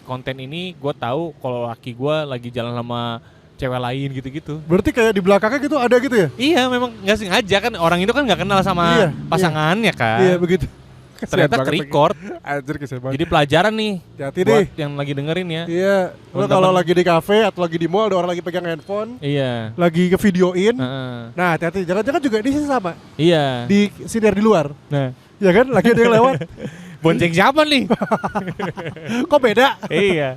konten ini gue tahu kalau laki gue lagi jalan sama cewek lain gitu-gitu. Berarti kayak di belakangnya gitu ada gitu ya? Iya, memang nggak sengaja kan orang itu kan nggak kenal sama Iya, pasangannya kan. Iya begitu. Ternyata Kesian banget ke-record. lagi. Anjir kesian banget. Jadi pelajaran nih. Hati-hati Buat deh. yang lagi dengerin ya. Iya. Lo Teman-teman. kalau lagi di kafe atau lagi di mall ada orang lagi pegang handphone, Iya. lagi ngevideoin. Heeh. Nah hati-hati. Jangan-jangan juga di sini sama. Iya. Di siniar di luar. Nah, Ya kan? Lagi ada yang lewat. bonceng siapa nih? Kok beda? Iya.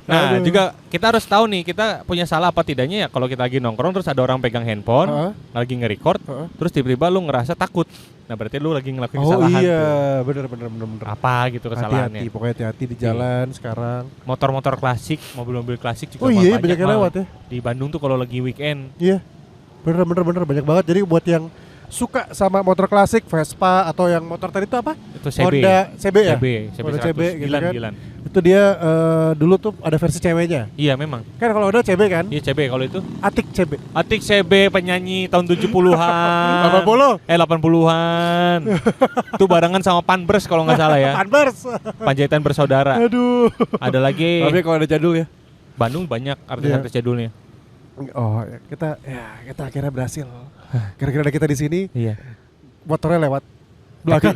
Nah, Aduh. juga kita harus tahu nih kita punya salah apa tidaknya ya kalau kita lagi nongkrong terus ada orang pegang handphone, Heeh. lagi nge-record, Heeh. terus tiba-tiba lu ngerasa takut. Nah, berarti lu lagi ngelakuin Oh kesalahan iya, tuh. bener. Apa gitu kesalahannya? Hati-hati, pokoknya hati-hati di jalan sekarang. Motor-motor klasik, mobil-mobil klasik juga Oh iya, mal. banyak yang lewat ya. Di Bandung tuh kalau lagi weekend. Iya, bener banyak banget. Jadi buat yang suka sama motor klasik, Vespa atau yang motor tadi itu apa? Itu CB. Honda CB ya? CB Honda 100. CB gitu Gilan, kan. gilan. Itu dia dulu tuh ada versi ceweknya. Iya memang. Kan kalau Honda CB kan? Iya CB kalau itu. Atik CB. Atik CB penyanyi tahun 70-an. 80. 80-an. Itu barengan sama Panbers kalau nggak salah ya. Panbers. Panjaitan Bersaudara. Aduh. Ada lagi Tapi kalau ada jadul ya. Bandung banyak artis-artis jadulnya. Oh, kita akhirnya berhasil. Kira-kira ada kita di sini, Iya. motornya lewat belakang.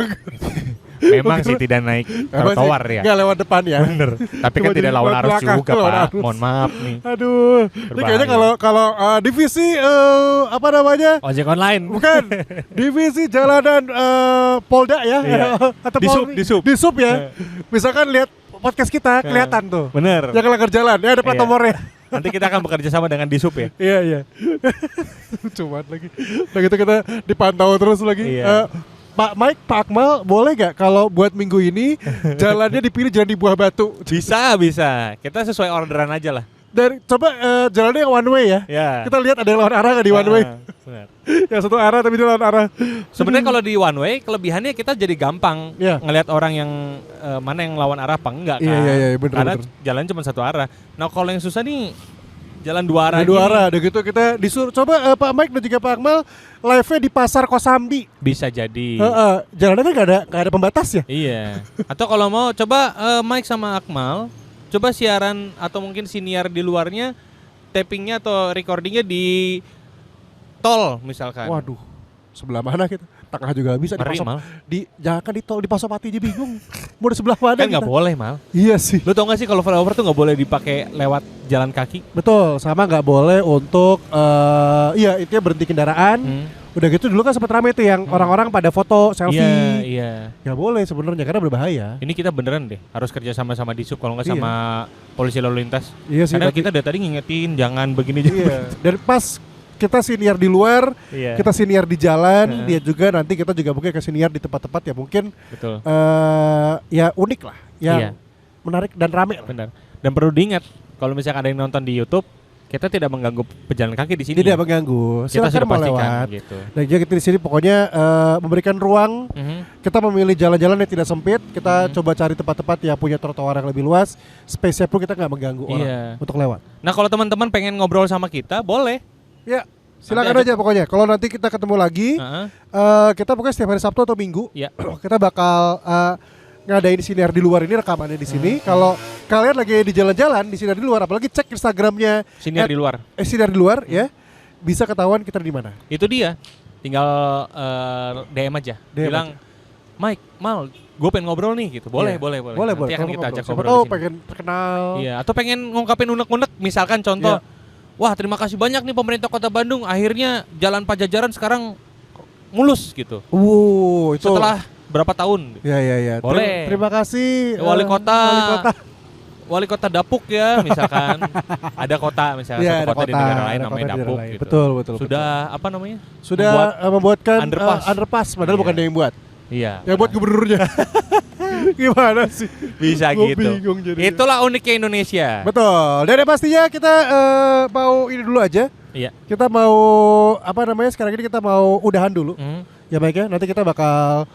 Memang sih tidak naik trotoar ya. Enggak lewat depan ya. Bener. Tapi kan Cuma tidak jadi lawan lewat arus belakang, juga, lawan Pak. arus. Mohon maaf nih. Aduh. Ini kayaknya kalau divisi apa namanya? Ojek online. Bukan. Divisi jalanan Polda ya. Iya. Atau Disub. Disub ya. Misalkan lihat podcast kita kelihatan tuh. Bener. Yang lagi jalan ya ada plat Iya. nomornya. Nanti kita akan bekerja sama dengan Disub ya. Iya. Cuman lagi. Udah gitu kita dipantau terus lagi. Iya. Pak Mike, Pak Akmal, boleh gak kalau buat minggu ini jalannya dipilih jangan di Buah Batu? Bisa. Kita sesuai orderan aja lah. Dan coba jalannya yang one way ya. Ya. Kita lihat ada yang lawan arah gak di one way? Benar. Yang satu arah tapi dia lawan arah. Sebenarnya kalau di one way kelebihannya kita jadi gampang Iya. ngelihat orang yang mana yang lawan arah apa enggak kan. Iya, bener, Karena bener. jalan cuma satu arah. Nah, kalau yang susah nih jalan dua arah. Ada dua gini. arah, udah gitu kita disuruh coba Pak Mike dan juga Pak Akmal live-nya di Pasar Kosambi. Bisa jadi. Jalannya kan gak ada pembatas ya? Iya. Atau kalau mau coba Mike sama Akmal coba siaran atau mungkin siniar di luarnya, tappingnya atau recordingnya di tol misalkan. Waduh, sebelah mana kita? Tengah juga bisa Ngeri, Mal. jangan di tol di Pasopati aja bingung. Mau di sebelah mana? Kan nggak kita? boleh, Mal. Iya sih. Lu tau gak sih kalau flyover tuh nggak boleh dipakai lewat jalan kaki? Betul, sama nggak boleh untuk intinya berhenti kendaraan. Udah gitu dulu kan sempat rame tuh yang orang-orang pada foto selfie. Iya. Nggak boleh sebenarnya karena berbahaya. Ini kita beneran deh harus kerja sama di Disub kalau nggak Iya. sama polisi lalu lintas. Iya sih. Karena tapi- kita dari tadi ngingetin jangan begini Iya. Dan pas kita siniar di luar, Iya. kita siniar di jalan, Heeh. dia juga nanti kita juga mungkin ke siniar di tempat-tempat ya mungkin Betul. ya unik lah, yang Iya. menarik dan rame lah. Benar. Dan perlu diingat kalau misalkan ada yang nonton di YouTube, kita tidak mengganggu pejalan kaki di sini. Tidak mengganggu. Kita Silakan sudah mau pastikan lewat. gitu. Dan juga kita di sini pokoknya memberikan ruang. Kita memilih jalan-jalan yang tidak sempit. Kita coba cari tempat-tempat yang punya trotoar yang lebih luas. Space-nya pun kita nggak mengganggu orang Iya. untuk lewat. Nah, kalau teman-teman pengen ngobrol sama kita, boleh. Ya, silakan Nanti aja pokoknya. Kalau nanti kita ketemu lagi, Heeh. kita pokoknya setiap hari Sabtu atau Minggu, Iya. kita bakal ngadain siniar di luar ini, rekamannya di sini. Kalau kalian lagi di jalan-jalan di siniar di luar, apalagi cek Instagramnya Siniar di luar. siniar di luar ya, bisa ketahuan kita di mana. Itu dia. Tinggal DM aja. DM Bilang, Mike, Mal, gue pengen ngobrol nih gitu. Boleh, Iya. boleh. Boleh. Nanti akan kita ajak Siapa ngobrol tahu di sini. pengen terkenal. Iya, atau pengen ngungkapin unek-unek, misalkan contoh, Iya. wah terima kasih banyak nih pemerintah Kota Bandung, akhirnya Jalan Pajajaran sekarang mulus gitu. Itu Setelah berapa tahun? Ya. Boleh. Terima kasih Wali kota. Wali kota. Wali kota Dapuk ya, misalkan ada kota misalnya Iya, satu ada kota di negara lain ada namanya kota di negara Dapuk lain. gitu. Betul. Sudah apa namanya? Sudah membuatkan underpass. underpass padahal Iya. bukan dia yang buat. Iya. Yang buat gubernurnya. Gimana sih? Bisa Gua gitu. bingung jadinya. Itulah uniknya Indonesia. Betul. Dan yang pastinya kita mau ini dulu aja. Iya. Kita mau sekarang ini kita mau udahan dulu. Ya baik ya. Nanti kita bakal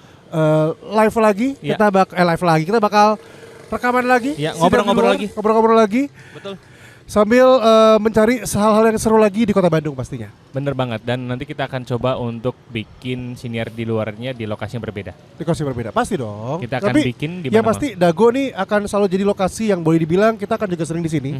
live lagi. Iya. Kita bakal rekaman lagi. Iya, Sidang ngobrol-ngobrol di luar, lagi. Ngobrol-ngobrol lagi. Betul. Sambil mencari hal-hal yang seru lagi di Kota Bandung pastinya. Bener banget. Dan nanti kita akan coba untuk bikin siniar di luarnya di lokasi yang berbeda. Di lokasi berbeda. Pasti dong. Kita akan Tapi bikin di yang mana-mana. pasti Dago nih akan selalu jadi lokasi yang boleh dibilang kita akan juga sering di sini.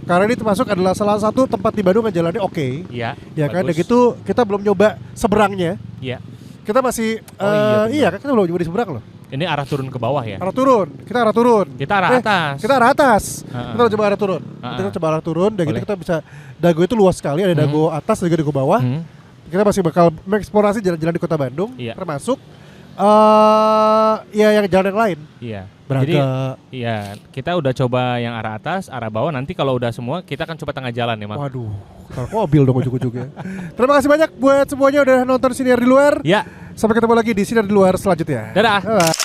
Karena ini termasuk adalah salah satu tempat di Bandung yang jalannya oke. Iya. Ya kan, dan bagus. gitu kita belum nyoba seberangnya. Iya. Kita masih benar. iya kan kita belum nyoba di seberang loh. Ini arah turun ke bawah ya. Arah turun, kita arah turun. Kita arah atas. Kita arah atas. Heeh. Kita coba arah turun. Kita coba arah turun dan gitu Boleh. kita bisa Dago itu luas sekali, ada Dago atas dan juga Dago bawah. Kita masih bakal mengeksplorasi jalan-jalan di Kota Bandung, Iya. termasuk ya yang jalan yang lain. Iya. Braga. Jadi iya, kita udah coba yang arah atas, arah bawah. Nanti kalau udah semua, kita akan coba tengah jalan ya, Mas. Waduh, kalau mobil dong ujung-ujungnya. Terima kasih banyak buat semuanya udah nonton Siniar di Luar. Ya. Sampai ketemu lagi di Siniar di Luar selanjutnya. Dadah. Bye-bye.